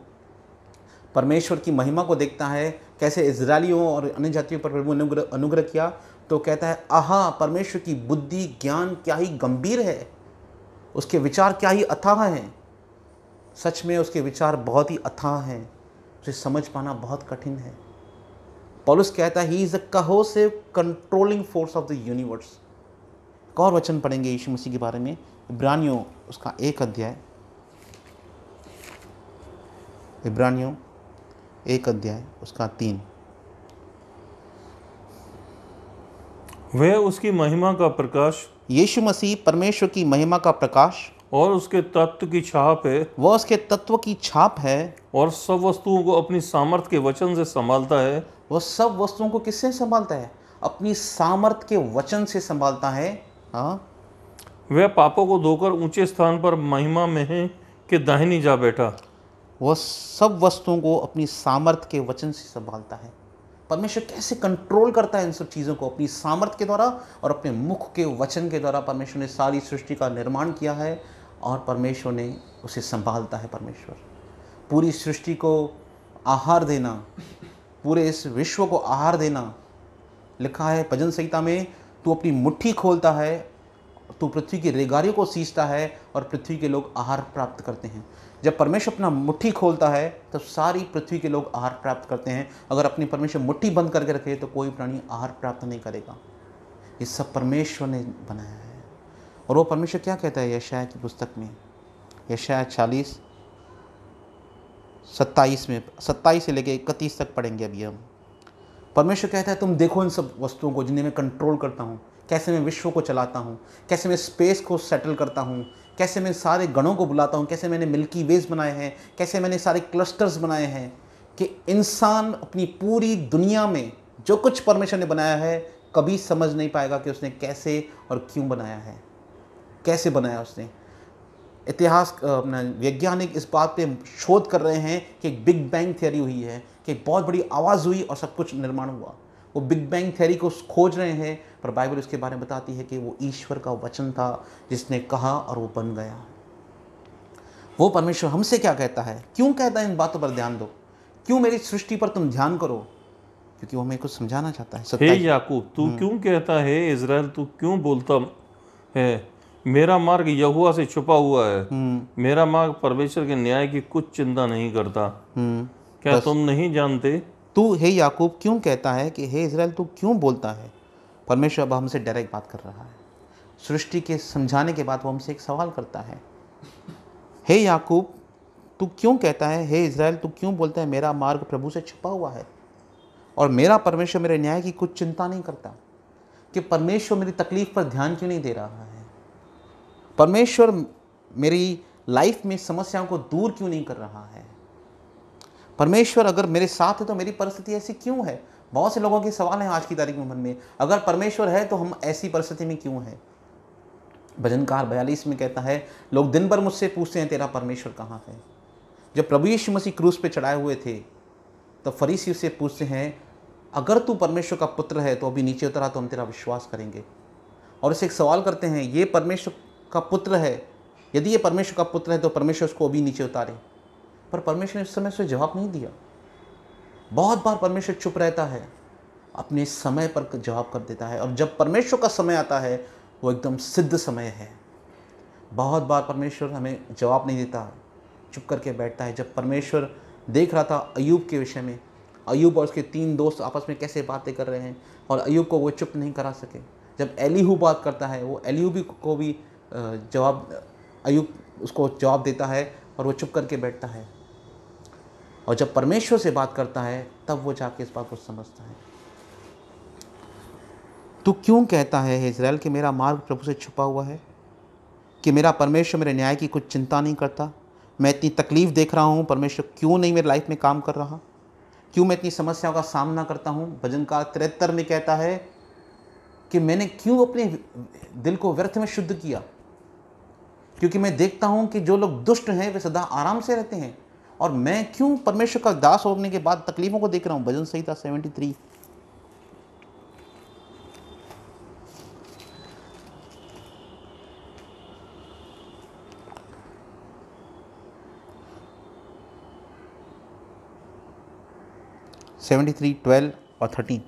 परमेश्वर की महिमा को देखता है, कैसे इजरायलियों और अन्य जातियों पर प्रभु ने अनुग्रह किया, तो कहता है आहा, परमेश्वर की बुद्धि ज्ञान क्या ही गंभीर है, उसके विचार क्या ही अथाह हैं। सच में उसके विचार बहुत ही अथाह हैं, उसे समझ पाना बहुत कठिन है। पौलुस कहता है he is a cohesive controlling force of the universe. एक और वचन पढ़ेंगे यीशु मसीह के बारे में, इब्रानियों उसका 1 अध्याय, इब्रानियों 1 अध्याय उसका 3। वह उसकी महिमा का प्रकाश, यीशु मसीह परमेश्वर की महिमा का प्रकाश और उसके तत्व की छाप है, वह उसके तत्व की छाप है, और सब वस्तुओं को अपनी सामर्थ के वचन से संभालता है। वह सब वस्तुओं को किससे संभालता है? अपनी सामर्थ के वचन से संभालता है। हाँ, वह पापों को धोकर ऊंचे स्थान पर महिमा में के दाहिनी जा बैठा। वह सब वस्तुओं को अपनी सामर्थ के वचन से संभालता है। परमेश्वर कैसे कंट्रोल करता है इन सब चीज़ों को? अपनी सामर्थ के द्वारा और अपने मुख के वचन के द्वारा परमेश्वर ने सारी सृष्टि का निर्माण किया है और परमेश्वर ने उसे संभालता है। परमेश्वर पूरी सृष्टि को आहार देना, पूरे इस विश्व को आहार देना। लिखा है भजन संहिता में, तू अपनी मुट्ठी खोलता है, तू पृथ्वी की रेगारियों को सींचता है और पृथ्वी के लोग आहार प्राप्त करते हैं। जब परमेश्वर अपना मुट्ठी खोलता है तब सारी पृथ्वी के लोग आहार प्राप्त करते हैं। अगर अपनी परमेश्वर मुट्ठी बंद करके रखे तो कोई प्राणी आहार प्राप्त नहीं करेगा। ये सब परमेश्वर ने बनाया है। और वो परमेश्वर क्या कहता है यशायाह की पुस्तक में, यशायाह 40:27 में, 27 से लेकर 31 तक पढ़ेंगे अभी हम। परमेश्वर कहता है तुम देखो इन सब वस्तुओं को जिन्हें मैं कंट्रोल करता हूँ, कैसे मैं विश्व को चलाता हूँ, कैसे मैं स्पेस को सेटल करता हूँ, कैसे मैं सारे गणों को बुलाता हूँ, कैसे मैंने मिल्की वेज बनाए हैं, कैसे मैंने सारे क्लस्टर्स बनाए हैं, कि इंसान अपनी पूरी दुनिया में जो कुछ परमेश्वर ने बनाया है कभी समझ नहीं पाएगा कि उसने कैसे और क्यों बनाया है, कैसे बनाया उसने। इतिहास वैज्ञानिक इस बात पे शोध कर रहे हैं कि एक बिग बैंग थियरी हुई है, कि एक बहुत बड़ी आवाज़ हुई और सब कुछ निर्माण हुआ। वो बिग बैंग थियरी को खोज रहे हैं, पर बाइबल उसके बारे में बताती है कि वो ईश्वर का वचन था जिसने कहा और वो बन गया। वो परमेश्वर हमसे क्या कहता है, क्यों कहता है इन बातों पर ध्यान दो, क्यों मेरी सृष्टि पर तुम ध्यान करो, क्योंकि वो हमें कुछ समझाना चाहता है। हे याकूब तू क्यों कहता है, इज़राइल तू क्यों बोलता है, मेरा मार्ग यहोवा से छुपा हुआ है, मेरा मार्ग परमेश्वर के न्याय की कुछ चिंता नहीं करता। क्या तुम नहीं जानते? तू हे याकूब क्यों कहता है कि हे इज़राइल तू क्यों बोलता है। परमेश्वर अब हमसे डायरेक्ट बात कर रहा है। सृष्टि के समझाने के बाद वो हमसे एक सवाल करता है, हे याकूब तू क्यों कहता है, हे इज़राइल तू क्यों बोलता है मेरा मार्ग प्रभु से छुपा हुआ है और मेरा परमेश्वर मेरे न्याय की कुछ चिंता नहीं करता। कि परमेश्वर मेरी तकलीफ पर ध्यान क्यों नहीं दे रहा है, परमेश्वर मेरी लाइफ में समस्याओं को दूर क्यों नहीं कर रहा है, परमेश्वर अगर मेरे साथ है तो मेरी परिस्थिति ऐसी क्यों है। बहुत से लोगों के सवाल हैं आज की तारीख में मन में, अगर परमेश्वर है तो हम ऐसी परिस्थिति में क्यों हैं। भजनकार 42 में कहता है, लोग दिन भर मुझसे पूछते हैं तेरा परमेश्वर कहाँ है। जब प्रभु यीशु मसीह क्रूस पे चढ़ाए हुए थे तो फरीसी उससे पूछते हैं, अगर तू परमेश्वर का पुत्र है तो अभी नीचे उतरा तो हम तेरा विश्वास करेंगे। और इसे एक सवाल करते हैं, ये परमेश्वर का पुत्र है, यदि ये परमेश्वर का पुत्र है तो परमेश्वर उसको अभी नीचे उतारे। पर परमेश्वर ने उस समय उसे जवाब नहीं दिया। बहुत बार परमेश्वर चुप रहता है, अपने समय पर जवाब कर देता है, और जब परमेश्वर का समय आता है वो एकदम सिद्ध समय है। बहुत बार परमेश्वर हमें जवाब नहीं देता, चुप करके बैठता है। जब परमेश्वर देख रहा था अय्यूब के विषय में, अय्यूब और उसके 3 दोस्त आपस में कैसे बातें कर रहे हैं और अय्यूब को वो चुप नहीं करा सके। जब एलीहू बात करता है, वो एलीहू को भी अय्यूब उसको जवाब देता है और वो चुप करके बैठता है। और जब परमेश्वर से बात करता है तब वो जाके इस बात को समझता है। तू क्यों कहता है हे इज़राइल कि मेरा मार्ग प्रभु से छुपा हुआ है, कि मेरा परमेश्वर मेरे न्याय की कुछ चिंता नहीं करता। मैं इतनी तकलीफ़ देख रहा हूँ, परमेश्वर क्यों नहीं मेरी लाइफ में काम कर रहा, क्यों मैं इतनी समस्याओं का सामना करता हूँ। भजनकार 73 में कहता है कि मैंने क्यों अपने दिल को व्यर्थ में शुद्ध किया, क्योंकि मैं देखता हूँ कि जो लोग दुष्ट हैं वे सदा आराम से रहते हैं, और मैं क्यों परमेश्वर का दास होने के बाद तकलीफ़ों को देख रहा हूँ। भजन संहिता 73। (73) 12 और 13।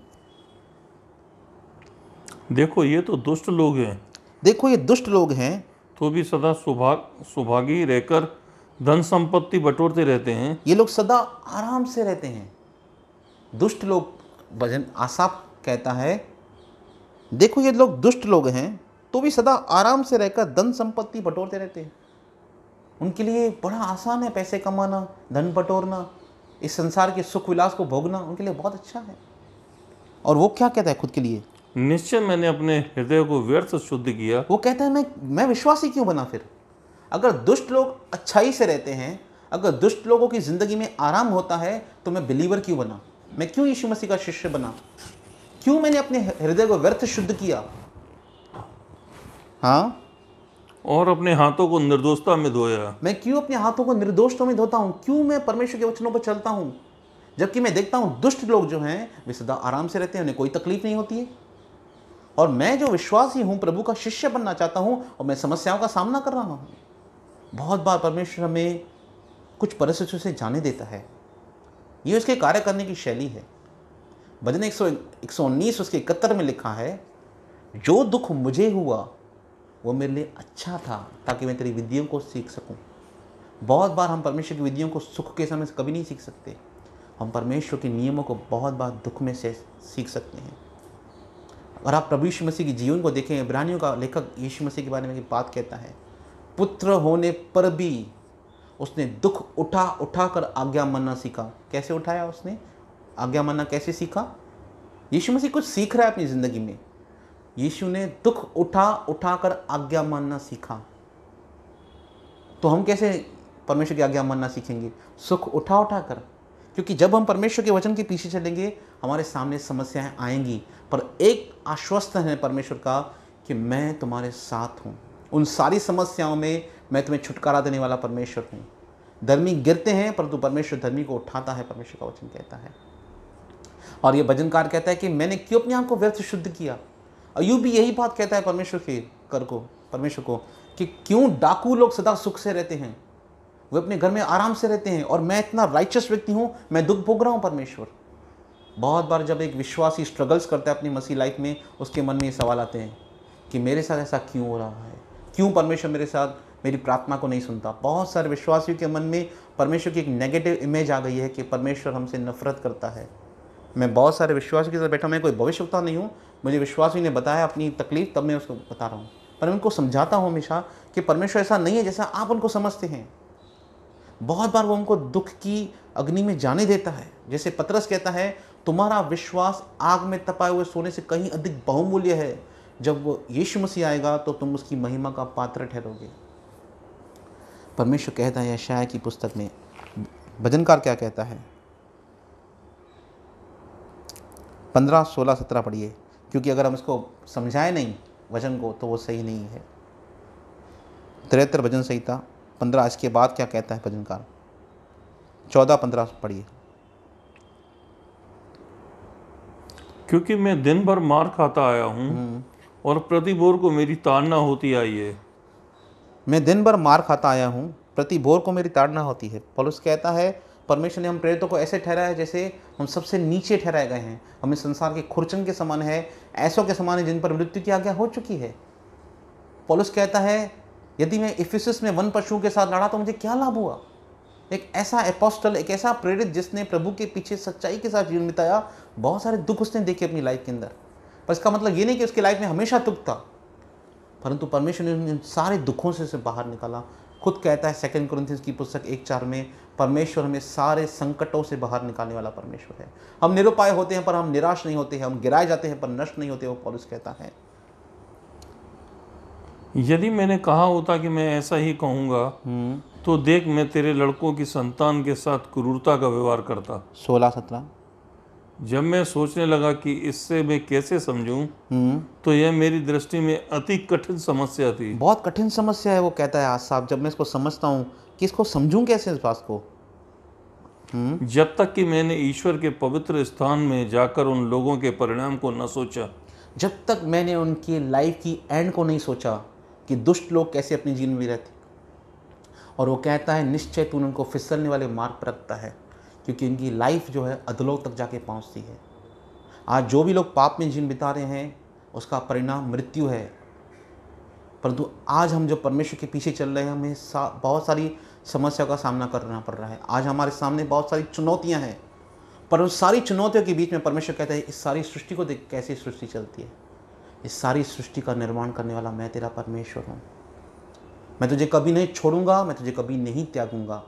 देखो ये तो दुष्ट लोग हैं, देखो ये दुष्ट लोग हैं, तो भी सदा सौभागी रहकर धन संपत्ति बटोरते रहते हैं। ये लोग सदा आराम से रहते हैं। दुष्ट लोग, भजन आसाफ कहता है, देखो ये लोग दुष्ट लोग हैं तो भी सदा आराम से रहकर धन संपत्ति बटोरते रहते हैं। उनके लिए बड़ा आसान है पैसे कमाना, धन बटोरना, इस संसार के सुख विलास को भोगना उनके लिए बहुत अच्छा है। और वो क्या कहता है खुद के लिए? निश्चय मैंने अपने हृदय को व्यर्थ शुद्ध किया। वो कहता है मैं विश्वासी क्यों बना फिर? अगर दुष्ट लोग अच्छाई से रहते हैं, अगर दुष्ट लोगों की ज़िंदगी में आराम होता है, तो मैं बिलीवर क्यों बना? मैं क्यों यीशु मसीह का शिष्य बना? क्यों मैंने अपने हृदय को व्यर्थ शुद्ध किया? हाँ, और अपने हाथों को निर्दोषता में धोया। मैं क्यों अपने हाथों को निर्दोषता में धोता हूँ? क्यों मैं परमेश्वर के वचनों पर चलता हूँ, जबकि मैं देखता हूँ दुष्ट लोग जो हैं वे सदा आराम से रहते हैं, उन्हें कोई तकलीफ नहीं होती है। और मैं जो विश्वासी हूँ, प्रभु का शिष्य बनना चाहता हूँ, और मैं समस्याओं का सामना कर रहा हूँ। बहुत बार परमेश्वर हमें कुछ परिस्थितियों से जाने देता है, ये उसके कार्य करने की शैली है। भजन 119 उसके 71 में लिखा है, जो दुख मुझे हुआ वो मेरे लिए अच्छा था, ताकि मैं तेरी विधियों को सीख सकूं। बहुत बार हम परमेश्वर की विधियों को सुख के समय से कभी नहीं सीख सकते, हम परमेश्वर के नियमों को बहुत बार दुख में से सीख सकते हैं। और आप प्रभु यीशु मसीह के जीवन को देखें, इब्रानियों का लेखक यीशु मसीह के बारे में एक बात कहता है, पुत्र होने पर भी उसने दुख उठा कर आज्ञा मानना सीखा। कैसे उठाया उसने आज्ञा मानना, कैसे सीखा? यीशु मसीह कुछ सीख रहा है अपनी ज़िंदगी में, यीशु ने दुख उठा कर आज्ञा मानना सीखा। तो हम कैसे परमेश्वर की आज्ञा मानना सीखेंगे? सुख उठा कर, क्योंकि जब हम परमेश्वर के वचन के पीछे चलेंगे हमारे सामने समस्याएं आएंगी, पर एक आश्वस्त है परमेश्वर का कि मैं तुम्हारे साथ हूँ। उन सारी समस्याओं में मैं तुम्हें छुटकारा देने वाला परमेश्वर हूँ। धर्मी गिरते हैं परंतु परमेश्वर धर्मी को उठाता है, परमेश्वर का वचन कहता है। और ये भजनकार कहता है कि मैंने क्यों अपने आप को व्यर्थ शुद्ध किया। अय्यूब भी यही बात कहता है परमेश्वर को कि क्यों डाकू लोग सदा सुख से रहते हैं, वे अपने घर में आराम से रहते हैं, और मैं इतना राइचस व्यक्ति हूँ, मैं दुख भोग रहा हूँ। परमेश्वर, बहुत बार जब एक विश्वासी स्ट्रगल्स करता है अपनी मसीह लाइफ में, उसके मन में ये सवाल आते हैं कि मेरे साथ ऐसा क्यों हो रहा है, क्यों परमेश्वर मेरे साथ मेरी प्रार्थना को नहीं सुनता। बहुत सारे विश्वासियों के मन में परमेश्वर की एक नेगेटिव इमेज आ गई है कि परमेश्वर हमसे नफरत करता है। मैं बहुत सारे विश्वासियों के साथ बैठा, मैं कोई भविष्यवक्ता नहीं हूँ, मुझे विश्वासियों ने बताया अपनी तकलीफ, तब मैं उसको बता रहा हूँ। पर मैं उनको समझाता हूँ हमेशा कि परमेश्वर ऐसा नहीं है जैसा आप उनको समझते हैं। बहुत बार वो उनको दुख की अग्नि में जाने देता है। जैसे पतरस कहता है, तुम्हारा विश्वास आग में तपाए हुए सोने से कहीं अधिक बहुमूल्य है। जब वो यीशु मसीह आएगा तो तुम उसकी महिमा का पात्र ठहरोगे। परमेश्वर कहता है यशायाह की पुस्तक में, भजनकार क्या कहता है, 15, 16, 17 पढ़िए, क्योंकि अगर हम इसको समझाएं नहीं वचन को तो वो सही नहीं है। 73 भजन संहिता 15, इसके बाद क्या कहता है भजनकार, 14, 15 पढ़िए। क्योंकि मैं दिन भर मार खाता आया हूँ और प्रति भोर को मेरी ताड़ना होती आई है। मैं दिन भर मार खाता आया हूँ, प्रति भोर को मेरी ताड़ना होती है। पौलुस कहता है परमेश्वर ने हम प्रेरितों को ऐसे ठहराया जैसे हम सबसे नीचे ठहराए गए हैं। हमें संसार के खुरचन के समान है, ऐसों के समान है जिन पर मृत्यु की आज्ञा हो चुकी है। पौलुस कहता है यदि मैं इफिसुस में वन पशुओं के साथ लड़ा तो मुझे क्या लाभ हुआ। एक ऐसा एपोस्टल, एक ऐसा प्रेरित जिसने प्रभु के पीछे सच्चाई के साथ जीवन बिताया, बहुत सारे दुख उसने देखे अपनी लाइफ के अंदर। पर इसका मतलब ये नहीं कि उसकी लाइफ में हमेशा दुख था, परंतु परमेश्वर ने उन सारे दुखों से बाहर निकाला, खुद कहता है 2 कुरिन्थियंस की पुस्तक 1:4 में, परमेश्वर हमें सारे संकटों से बाहर निकालने वाला परमेश्वर है। हम निरुपाय होते हैं पर हम निराश नहीं होते हैं, हम गिराए जाते हैं पर नष्ट नहीं होते, वो पौलुस कहता है। यदि मैंने कहा होता कि मैं ऐसा ही कहूँगा, तो देख मैं तेरे लड़कों की संतान के साथ क्रूरता का व्यवहार करता। 16-17। जब मैं सोचने लगा कि इससे मैं कैसे समझूं, तो यह मेरी दृष्टि में अति कठिन समस्या थी। बहुत कठिन समस्या है, वो कहता है आज साहब, जब मैं इसको समझता हूँ कि इसको समझूं कैसे इस बात को। जब तक कि मैंने ईश्वर के पवित्र स्थान में जाकर उन लोगों के परिणाम को न सोचा। जब तक मैंने उनकी लाइफ की एंड को नहीं सोचा कि दुष्ट लोग कैसे अपने जीवन में रहते। और वो कहता है निश्चय तूने उनको फिसलने वाले मार्ग पर रखता है, क्योंकि इनकी लाइफ जो है अधलोक तक जाके पहुंचती है। आज जो भी लोग पाप में जीवन बिता रहे हैं उसका परिणाम मृत्यु है, परंतु आज हम जो परमेश्वर के पीछे चल रहे हैं हमें बहुत सारी समस्याओं का सामना करना पड़ रहा है। आज हमारे सामने बहुत सारी चुनौतियां हैं, पर उन सारी चुनौतियों के बीच में परमेश्वर कहता है इस सारी सृष्टि को देख कैसी सृष्टि चलती है। इस सारी सृष्टि का निर्माण करने वाला मैं तेरा परमेश्वर हूँ। मैं तुझे कभी नहीं छोड़ूंगा, मैं तुझे कभी नहीं त्यागूंगा।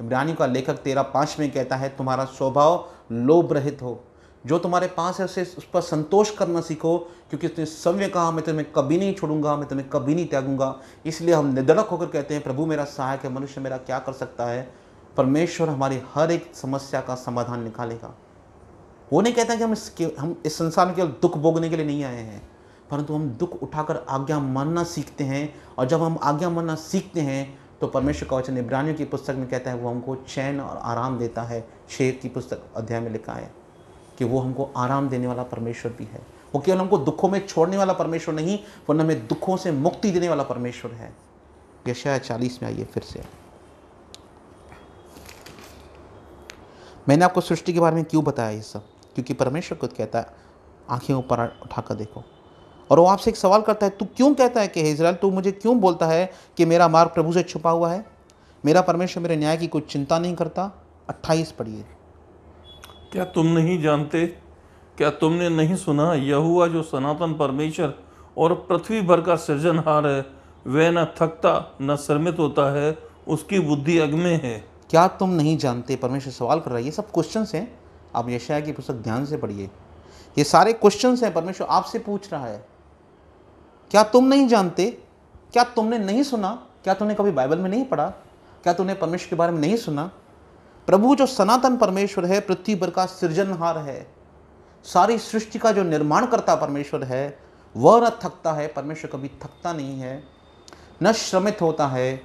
इब्रानियों का लेखक 13:5 में कहता है तुम्हारा स्वभाव लोभ रहित हो, जो तुम्हारे पास है उसे उस पर संतोष करना सीखो, क्योंकि उसने समय कहा मैं तुम्हें कभी नहीं छोड़ूंगा, मैं तुम्हें कभी नहीं त्यागूंगा। इसलिए हम निडरक होकर कहते हैं प्रभु मेरा सहायक है, मनुष्य मेरा क्या कर सकता है। परमेश्वर हमारी हर एक समस्या का समाधान निकालेगा। वो नहीं कहता कि हम इस संसार में केवल दुख भोगने के लिए नहीं आए हैं, परंतु हम दुख उठाकर आज्ञा मानना सीखते हैं। और जब हम आज्ञा मानना सीखते हैं तो परमेश्वर का वचन इब्रानियों की पुस्तक में कहता है वो हमको चैन और आराम देता है। 6 की पुस्तक अध्याय में लिखा है कि वो हमको आराम देने वाला परमेश्वर भी है। वो केवल हमको दुखों में छोड़ने वाला परमेश्वर नहीं, वरन हमें दुखों से मुक्ति देने वाला परमेश्वर है। यशायाह 40 में आइए फिर से। मैंने आपको सृष्टि के बारे में क्यों बताया ये सब, क्योंकि परमेश्वर खुद कहता है आंखें ऊपर उठाकर देखो। और वो आपसे एक सवाल करता है तू क्यों कहता है कि इज़राइल तू मुझे क्यों बोलता है कि मेरा मार्ग प्रभु से छुपा हुआ है, मेरा परमेश्वर मेरे न्याय की कोई चिंता नहीं करता। 28 पढ़िए। क्या तुम नहीं जानते, क्या तुमने नहीं सुना, यहोवा जो सनातन परमेश्वर और पृथ्वी भर का सृजनहार है, वह न थकता न श्रमित होता है, उसकी बुद्धि अगमे है। क्या तुम नहीं जानते, परमेश्वर सवाल कर रहा है। ये सब क्वेश्चंस हैं, आप यशायाह की पुस्तक ध्यान से पढ़िए। ये सारे क्वेश्चंस हैं, परमेश्वर आपसे पूछ रहा है। क्या तुम नहीं जानते, क्या तुमने नहीं सुना, क्या तुमने कभी बाइबल में नहीं पढ़ा, क्या तुमने परमेश्वर के बारे में नहीं सुना। प्रभु जो सनातन परमेश्वर है, पृथ्वी भर का सृजनहार है, सारी सृष्टि का जो निर्माण करता परमेश्वर है, वह न थकता है। परमेश्वर कभी थकता नहीं है, न श्रमित होता है,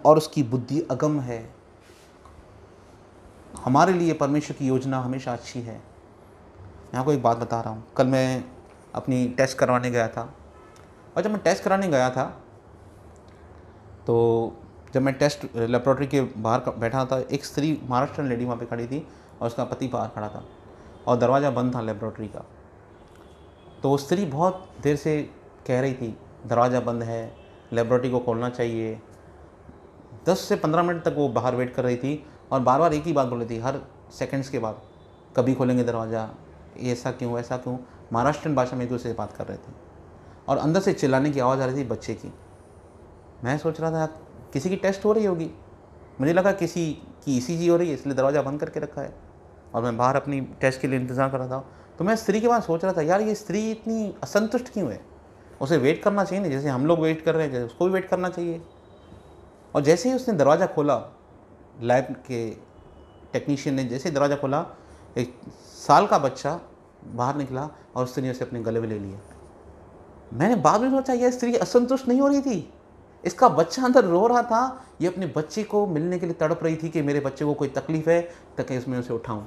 और उसकी बुद्धि अगम है। हमारे लिए परमेश्वर की योजना हमेशा अच्छी है। मैं आपको एक बात बता रहा हूँ। कल मैं अपनी टेस्ट करवाने गया था, और जब मैं टेस्ट कराने गया था तो जब मैं टेस्ट लेबोरेटरी के बाहर बैठा था, एक स्त्री महाराष्ट्र लेडी वहाँ पे खड़ी थी और उसका पति बाहर खड़ा था और दरवाज़ा बंद था लेबोरेटरी का। तो वो स्त्री बहुत देर से कह रही थी दरवाज़ा बंद है, लेबोरेटरी को खोलना चाहिए। 10 से 15 मिनट तक वो बाहर वेट कर रही थी और बार बार एक ही बात बोल रही थी हर सेकंड्स के बाद, कभी खोलेंगे दरवाज़ा, ये ऐसा क्यों ऐसा क्यों। महाराष्ट्रन भाषा में एक दूसरे से बात कर रहे थे और अंदर से चिल्लाने की आवाज़ आ रही थी बच्चे की। मैं सोच रहा था किसी की टेस्ट हो रही होगी, मुझे लगा किसी की ECG हो रही है इसलिए दरवाज़ा बंद करके रखा है, और मैं बाहर अपनी टेस्ट के लिए इंतज़ार कर रहा था। तो मैं स्त्री के बाद सोच रहा था यार ये स्त्री इतनी असंतुष्ट क्यों है, उसे वेट करना चाहिए ना, जैसे हम लोग वेट कर रहे हैं उसको भी वेट करना चाहिए। और जैसे ही उसने दरवाज़ा खोला, लैब के टेक्नीशियन ने जैसे ही दरवाज़ा खोला, 1 साल का बच्चा बाहर निकला और स्त्री ने उसे अपने गले में ले लिया। मैंने बाद में सोचा यह स्त्री असंतुष्ट नहीं हो रही थी, इसका बच्चा अंदर रो रहा था, ये अपने बच्चे को मिलने के लिए तड़प रही थी कि मेरे बच्चे को कोई तकलीफ़ है ताकि इसमें उसे उठाऊं,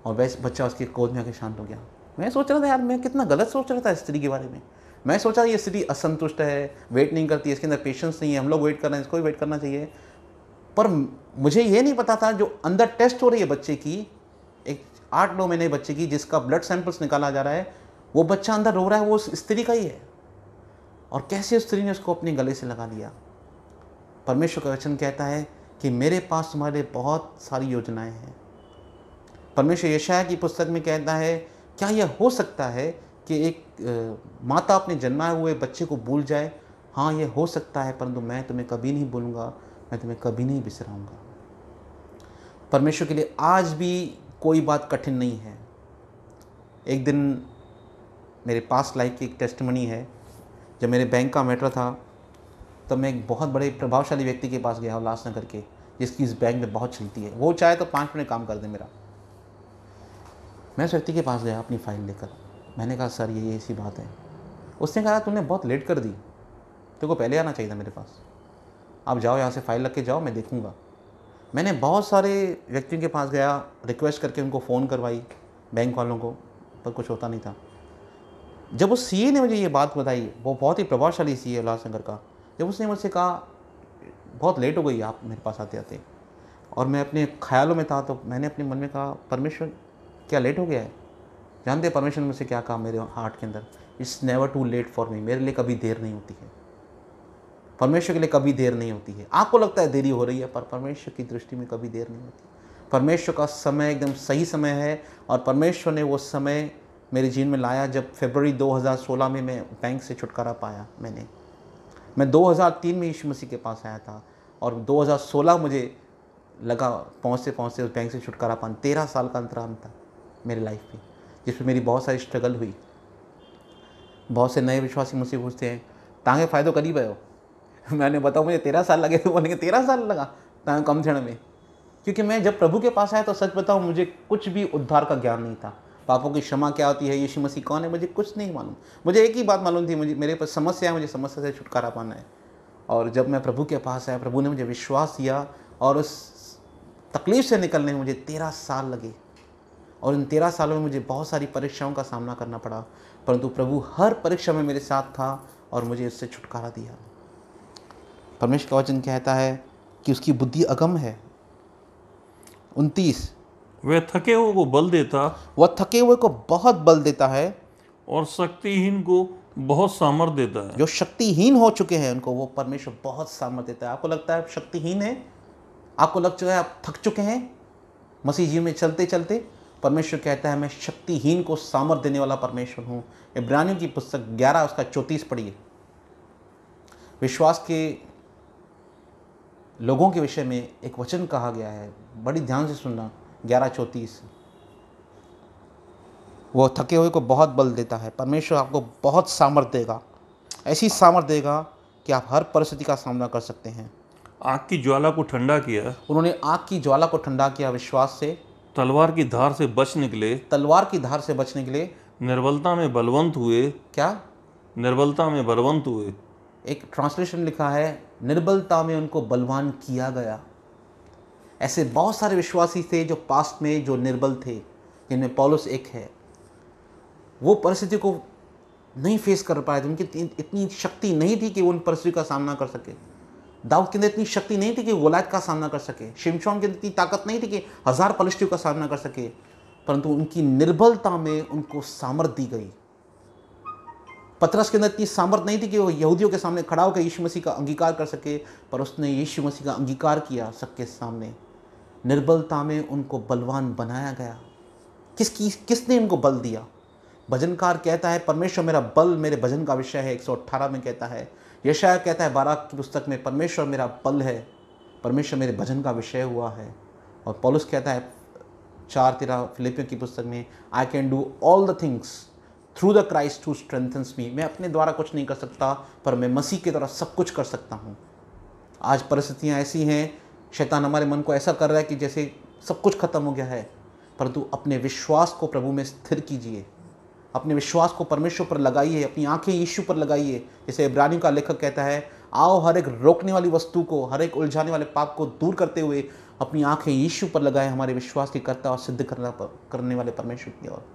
और वैसे बच्चा उसकी गोद में आके शांत हो गया। मैं सोच रहा था यार मैं कितना गलत सोच रहा था इस स्त्री के बारे में। मैं सोचा ये स्त्री असंतुष्ट है, वेट नहीं करती, इसके अंदर पेशेंस नहीं है, हम लोग वेट कर रहे हैं, इसको भी वेट करना चाहिए। पर मुझे ये नहीं पता था जो अंदर टेस्ट हो रही है बच्चे की, एक 8-9 महीने बच्चे की जिसका ब्लड सैंपल्स निकाला जा रहा है, वो बच्चा अंदर रो रहा है, वो उस स्त्री का ही है। और कैसे उस स्त्री ने उसको अपने गले से लगा लिया। परमेश्वर का वचन कहता है कि मेरे पास तुम्हारे लिए बहुत सारी योजनाएं हैं। परमेश्वर यशायाह की पुस्तक में कहता है क्या यह हो सकता है कि एक माता अपने जन्माए हुए बच्चे को भूल जाए हाँ ये हो सकता है, परंतु मैं तुम्हें कभी नहीं भूलूंगा, मैं तुम्हें कभी नहीं बिसराऊंगा। परमेश्वर के लिए आज भी कोई बात कठिन नहीं है। एक दिन मेरे पास लाइफ की एक टेस्टिमनी है, जब मेरे बैंक का मैटर था तब मैं एक बहुत बड़े प्रभावशाली व्यक्ति के पास गया उल्लासनगर के, जिसकी इस बैंक में बहुत चलती है। वो चाहे तो 5 मिनट काम कर दे मेरा। मैं उस व्यक्ति के पास गया अपनी फ़ाइल लेकर। मैंने कहा सर ये ऐसी बात है। उसने कहा तूने बहुत लेट कर दी, तेरे को पहले आना चाहिए था मेरे पास। आप जाओ यहाँ से फ़ाइल रख के जाओ, मैं देखूँगा। मैंने बहुत सारे व्यक्तियों के पास गया, रिक्वेस्ट करके उनको फ़ोन करवाई बैंक वालों को, पर कुछ होता नहीं था। जब उस सीए ने मुझे ये बात बताई, वो बहुत ही प्रभावशाली सीए उल्लासनगर का, जब उसने मुझसे कहा बहुत लेट हो गई आप मेरे पास आते आते, और मैं अपने ख्यालों में था, तो मैंने अपने मन में कहा परमेश्वर क्या लेट हो गया है? जानते हैं परमेश्वर ने मुझसे क्या कहा मेरे हार्ट के अंदर? It's never too late for me. मेरे लिए कभी देर नहीं होती है, परमेश्वर के लिए कभी देर नहीं होती है। आपको लगता है देरी हो रही है, पर परमेश्वर की दृष्टि में कभी देर नहीं होती। परमेश्वर का समय एकदम सही समय है, और परमेश्वर ने वो समय मेरे जीवन में लाया जब फरवरी 2016 में मैं बैंक से छुटकारा पाया। मैं 2003 में यीशु मसीह के पास आया था, और 2016 मुझे लगा पहुँचते पहुँचते उस बैंक से छुटकारा पाना। 13 साल का अंतराल था मेरी लाइफ में, जिसमें मेरी बहुत सारी स्ट्रगल हुई। बहुत से नए विश्वासी मुझसे पूछते हैं तव्हांखे फ़ाइदो कॾहिं पियो? मैंने बताओ मुझे 13 साल लगे। बोलेंगे 13 साल लगा तव्हां कम थियण में? क्योंकि मैं जब प्रभु के पास आया तो सच बताऊँ मुझे कुछ भी उद्धार का ज्ञान नहीं था। पापों की क्षमा क्या होती है, यीशु मसीह कौन है, मुझे कुछ नहीं मालूम। मुझे एक ही बात मालूम थी, मेरे पास समस्या है, मुझे समस्या से छुटकारा पाना है। और जब मैं प्रभु के पास आया, प्रभु ने मुझे विश्वास दिया, और उस तकलीफ़ से निकलने में मुझे 13 साल लगे। और इन 13 सालों में मुझे बहुत सारी परीक्षाओं का सामना करना पड़ा, परंतु प्रभु हर परीक्षा में मेरे साथ था और मुझे इससे छुटकारा दिया। परमेश्वर का वचन कहता है कि उसकी बुद्धि अगम है। 29, वह थके हुए को बल देता, वह थके हुए को बहुत बल देता है, और शक्तिहीन को बहुत सामर्थ देता है। जो शक्तिहीन हो चुके हैं उनको वो परमेश्वर बहुत सामर्थ देता है। आपको लगता है आप शक्तिहीन हैं, आपको लग चुका है आप थक चुके हैं मसीह जी में चलते चलते, परमेश्वर कहता है मैं शक्तिहीन को सामर्थ देने वाला परमेश्वर हूँ। इब्रानियों की पुस्तक 11 उसका 34 पढ़िए। विश्वास के लोगों के विषय में एक वचन कहा गया है, बड़ी ध्यान से सुनना। 11:34, वो थके हुए को बहुत बल देता है। परमेश्वर आपको बहुत सामर्थ देगा, ऐसी सामर्थ देगा कि आप हर परिस्थिति का सामना कर सकते हैं। आग की ज्वाला को ठंडा किया, उन्होंने आग की ज्वाला को ठंडा किया विश्वास से। तलवार की धार से बच निकले, तलवार की धार से बचने के लिए निर्बलता में बलवंत हुए। क्या? निर्बलता में बलवंत हुए। एक ट्रांसलेशन लिखा है निर्बलता में उनको बलवान किया गया। ऐसे बहुत सारे विश्वासी थे जो पास्ट में जो निर्बल थे, जिनमें पौलुस एक है। वो परिस्थिति को नहीं फेस कर पाए थे, उनकी इतनी शक्ति नहीं थी कि वो उन परिस्थितियों का सामना कर सके। दाऊद के अंदर इतनी शक्ति नहीं थी कि गोलायत का सामना कर सके। शिमशोन के अंदर इतनी ताकत नहीं थी कि 1000 पलिश्तियों का सामना कर सके, परंतु उनकी निर्बलता में उनको सामर्थ दी गई। पतरस के अंदर इतनी सामर्थ नहीं थी कि वो यहूदियों के सामने खड़ा होकर यीशु मसीह का अंगीकार कर सके, पर उसने यीशु मसीह का अंगीकार किया सबके सामने। निर्बलता में उनको बलवान बनाया गया। किसने उनको बल दिया? भजनकार कहता है परमेश्वर मेरा बल मेरे भजन का विषय है, 118 में कहता है। यशायाह कहता है 12 की पुस्तक में परमेश्वर मेरा बल है, परमेश्वर मेरे भजन का विषय हुआ है। और पौलुस कहता है 4:13 फिलिपियों की पुस्तक में I can do all the things through the Christ who strengthens me. मैं अपने द्वारा कुछ नहीं कर सकता, पर मैं मसीह के द्वारा सब कुछ कर सकता हूँ। आज परिस्थितियाँ ऐसी हैं, शैतान हमारे मन को ऐसा कर रहा है कि जैसे सब कुछ खत्म हो गया है, परंतु अपने विश्वास को प्रभु में स्थिर कीजिए, अपने विश्वास को परमेश्वर पर लगाइए, अपनी आंखें यीशु पर लगाइए। जैसे इब्रानियों का लेखक कहता है आओ हर एक रोकने वाली वस्तु को, हर एक उलझाने वाले पाप को दूर करते हुए अपनी आंखें यीशु पर लगाएं, हमारे विश्वास की कर्ता और सिद्ध करने वाले परमेश्वर की ओर।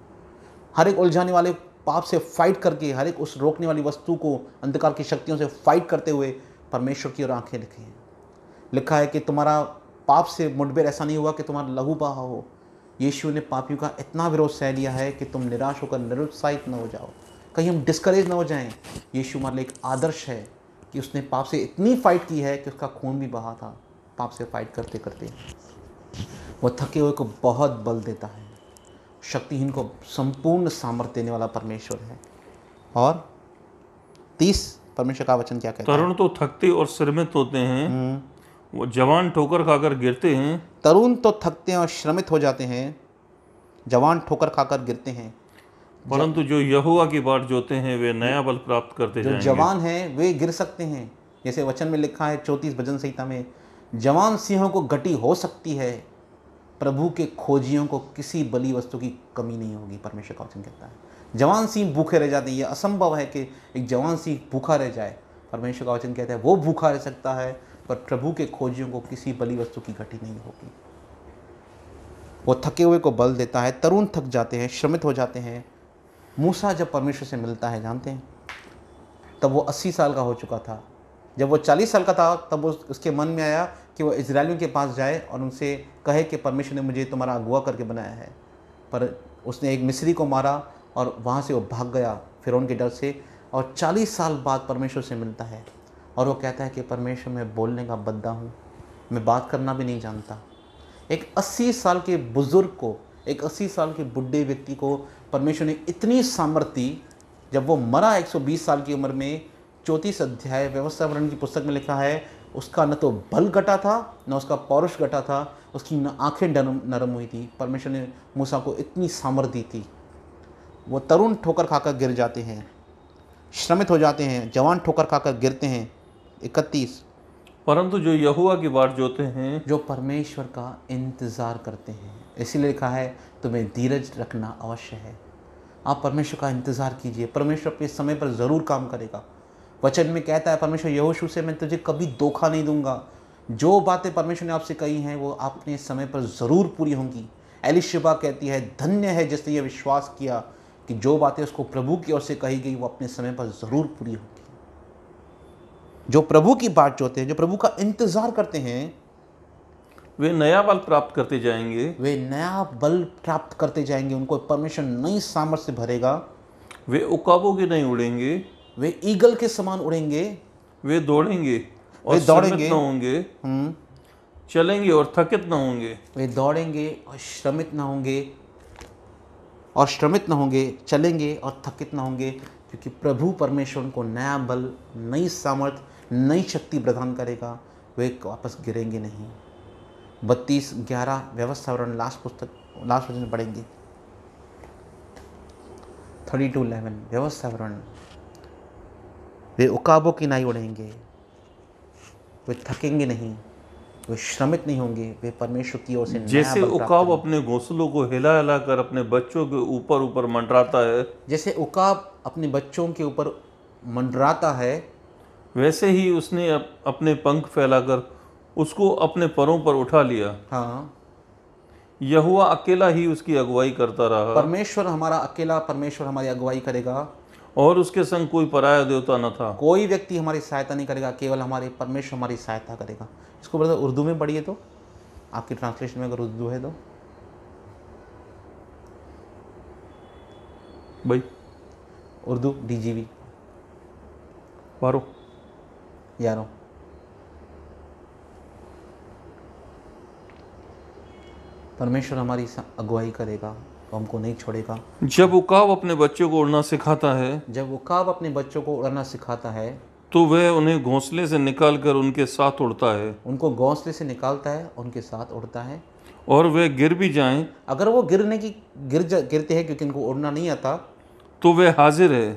हर एक उलझाने वाले पाप से फाइट करके, हर एक उस रोकने वाली वस्तु को अंधकार की शक्तियों से फाइट करते हुए परमेश्वर की ओर आंखें रखें। लिखा है कि तुम्हारा पाप से मुठभेड़ ऐसा नहीं हुआ कि तुम्हारा लहू बहा हो। यीशु ने पापियों का इतना विरोध सह लिया है कि तुम निराश होकर निरुत्साहित न हो जाओ, कहीं हम डिस्करेज न हो जाएं। यीशु हमारे लिए एक आदर्श है कि उसने पाप से इतनी फाइट की है कि उसका खून भी बहा था पाप से फाइट करते करते। वह थके हुए को बहुत बल देता है, शक्तिहीन को संपूर्ण सामर्थ्य देने वाला परमेश्वर है। और 30 परमेश्वर का वचन क्या कहता है? तरुण तो थकते और श्रमित होते हैं, वो जवान ठोकर खाकर गिरते हैं। तरुण तो थकते हैं और श्रमित हो जाते हैं, जवान ठोकर खाकर गिरते हैं, परंतु जो यहोवा की बाट जोते हैं वे नया बल प्राप्त करते जो जाएंगे। जवान हैं वे गिर सकते हैं। जैसे वचन में लिखा है 34 भजन संहिता में, जवान सिंहों को गति हो सकती है, प्रभु के खोजियों को किसी बली वस्तु की कमी नहीं होगी। परमेश्वर का वचन कहता है जवान सिंह भूखे रह जाते हैं। यह असंभव है कि एक जवान सिंह भूखा रह जाए। परमेश्वर का वचन कहता है वो भूखा रह सकता है, पर प्रभु के खोजियों को किसी बली वस्तु की घटी नहीं होगी। वो थके हुए को बल देता है। तरुण थक जाते हैं, श्रमित हो जाते हैं। मूसा जब परमेश्वर से मिलता है, जानते हैं, तब वो 80 साल का हो चुका था। जब वो 40 साल का था तब उसके मन में आया कि वो इजरायलियों के पास जाए और उनसे कहे कि परमेश्वर ने मुझे तुम्हारा अगुआ करके बनाया है। पर उसने एक मिस्री को मारा और वहाँ से वो भाग गया फिरौन के डर से। और 40 साल बाद परमेश्वर से मिलता है और वो कहता है कि परमेश्वर, मैं बोलने का बद्दा हूँ, मैं बात करना भी नहीं जानता। एक 80 साल के बुज़ुर्ग को, एक 80 साल के बुढ़े व्यक्ति को परमेश्वर ने इतनी सामर्थ्य दी। जब वो मरा 120 साल की उम्र में, 34 अध्याय व्यवस्था वर्णन की पुस्तक में लिखा है, उसका न तो बल घटा था न उसका पौरुष घटा था, उसकी न आंखें नरम हुई थी। परमेश्वर ने मूसा को इतनी सामर्थ्य दी थी। वो तरुण ठोकर खाकर गिर जाते हैं, श्रमित हो जाते हैं, जवान ठोकर खाकर गिरते हैं। 31, परंतु जो यहोवा की बाट जोते हैं, जो परमेश्वर का इंतज़ार करते हैं। इसीलिए लिखा है तुम्हें धीरज रखना अवश्य है। आप परमेश्वर का इंतज़ार कीजिए, परमेश्वर अपने समय पर ज़रूर काम करेगा। वचन में कहता है परमेश्वर यहोशू से, मैं तुझे कभी धोखा नहीं दूंगा। जो बातें परमेश्वर ने आपसे कही हैं वो अपने समय पर ज़रूर पूरी होंगी। एलिशबा कहती है धन्य है जिसने ये विश्वास किया कि जो बातें उसको प्रभु की ओर से कही गई वो अपने समय पर ज़रूर पूरी होंगी। जो प्रभु की बात जोते हैं, जो प्रभु का इंतज़ार करते हैं, वे नया बल प्राप्त करते जाएंगे। वे नया बल प्राप्त करते जाएंगे। उनको परमेश्वर नई सामर्थ्य से भरेगा। वे उकाबों की नहीं उड़ेंगे, वे ईगल के समान उड़ेंगे। वे दौड़ेंगे और वे दौड़ेंगे। श्रमित न होंगे, चलेंगे और थकित न होंगे। वे दौड़ेंगे और श्रमित न होंगे, और श्रमित न होंगे, चलेंगे और थकित न होंगे, क्योंकि प्रभु परमेश्वर उनको नया बल, नई सामर्थ, नई शक्ति प्रदान करेगा। वे वापस गिरेंगे नहीं। 32:11 व्यवस्था वर्ण लास्ट वचन पढ़ेंगे। 32:11 व्यवस्था वर्ण, वे उकाबों की नाई उड़ेंगे, वे थकेंगे नहीं, वे श्रमित नहीं होंगे, वे परमेश्वर की ओर से जैसे उकाब अपने घोंसलों को हिला हिला कर अपने बच्चों के ऊपर ऊपर मंडराता है, जैसे उकाब अपने बच्चों के ऊपर मंडराता है, वैसे ही उसने अपने पंख फैलाकर उसको अपने परों पर उठा लिया। हाँ, यहोवा अकेला ही उसकी अगुवाई करता रहा, परमेश्वर हमारा अकेला परमेश्वर हमारी अगुवाई करेगा, और उसके संग कोई पराया देवता न था। कोई व्यक्ति हमारी सहायता नहीं करेगा, केवल हमारे परमेश्वर हमारी सहायता करेगा। इसको ब्रदर उर्दू में पढ़िए तो, आपकी ट्रांसलेशन में अगर उर्दू है तो। भाई उर्दू DGV पारो। यारों, परमेश्वर हमारी अगुवाई करेगा, वो हमको नहीं छोड़ेगा। जब उकाब अपने बच्चों को उड़ना सिखाता है, जब उकाब अपने बच्चों को उड़ना सिखाता है, तो वह उन्हें घोंसले से निकालकर उनके साथ उड़ता है, उनको घोंसले से निकालता है, उनके साथ उड़ता है। और वे गिर भी जाएं अगर वो गिरते हैं क्योंकि उनको उड़ना नहीं आता, तो वे हाजिर है,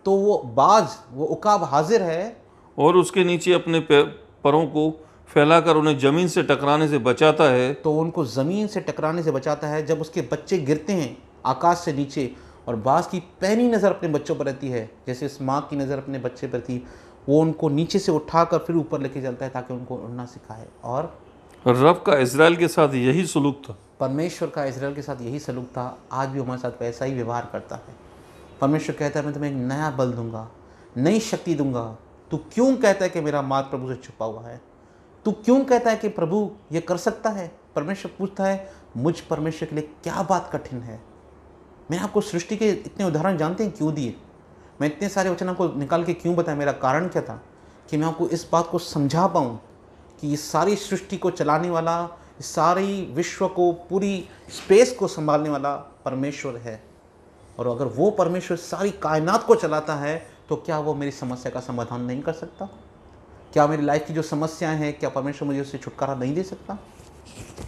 तो वो उकाब हाजिर है, और उसके नीचे अपने परों को फैलाकर उन्हें जमीन से टकराने से बचाता है। तो उनको ज़मीन से टकराने से बचाता है। जब उसके बच्चे गिरते हैं आकाश से नीचे, और बाज़ की पैनी नज़र अपने बच्चों पर रहती है, जैसे इस माँ की नज़र अपने बच्चे पर थी, वो उनको नीचे से उठाकर फिर ऊपर लेके चलता है ताकि उनको उड़ना सिखाए। और रब का इजराइल के साथ यही सलूक था। परमेश्वर का इजराइल के साथ यही सलूक था। आज भी हमारे साथ वैसा ही व्यवहार करता है। परमेश्वर कहता है मैं तुम्हें एक नया बल दूंगा, नई शक्ति दूंगा। तू क्यों कहता है कि मेरा मार्ग प्रभु से छुपा हुआ है? तू क्यों कहता है कि प्रभु ये कर सकता है? परमेश्वर पूछता है मुझ परमेश्वर के लिए क्या बात कठिन है? मैंने आपको सृष्टि के इतने उदाहरण जानते हैं क्यों दिए? मैं इतने सारे वचन आपको निकाल के क्यों बताया? मेरा कारण क्या था? कि मैं आपको इस बात को समझा पाऊँ कि इस सारी सृष्टि को चलाने वाला, इस सारी विश्व को, पूरी स्पेस को संभालने वाला परमेश्वर है। और अगर वो परमेश्वर सारी कायनात को चलाता है तो क्या वो मेरी समस्या का समाधान नहीं कर सकता? क्या मेरी लाइफ की जो समस्याएं हैं, क्या परमेश्वर मुझे उससे छुटकारा नहीं दे सकता?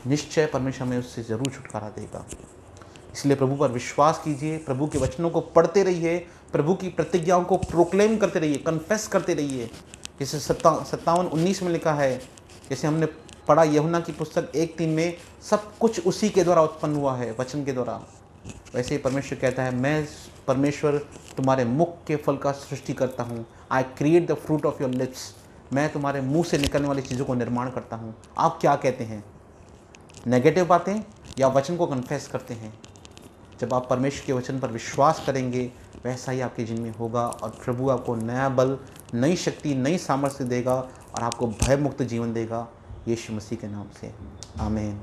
निश्चय परमेश्वर हमें उससे ज़रूर छुटकारा देगा। इसलिए प्रभु पर विश्वास कीजिए, प्रभु के वचनों को पढ़ते रहिए, प्रभु की प्रतिज्ञाओं को प्रोक्लेम करते रहिए, कन्फेस करते रहिए। जैसे 57:19 में लिखा है, जैसे हमने पढ़ा यूहन्ना की पुस्तक 1:3 में, सब कुछ उसी के द्वारा उत्पन्न हुआ है, वचन के द्वारा। वैसे ही परमेश्वर कहता है, मैं परमेश्वर तुम्हारे मुख के फल का सृष्टि करता हूँ। I create the fruit of your lips. मैं तुम्हारे मुंह से निकलने वाली चीज़ों को निर्माण करता हूँ। आप क्या कहते हैं? नेगेटिव बातें या वचन को कन्फेस करते हैं? जब आप परमेश्वर के वचन पर विश्वास करेंगे, वैसा ही आपके जीवन में होगा और प्रभु आपको नया बल, नई शक्ति, नई सामर्थ्य देगा और आपको भयमुक्त जीवन देगा, यीशु मसीह के नाम से। आमीन।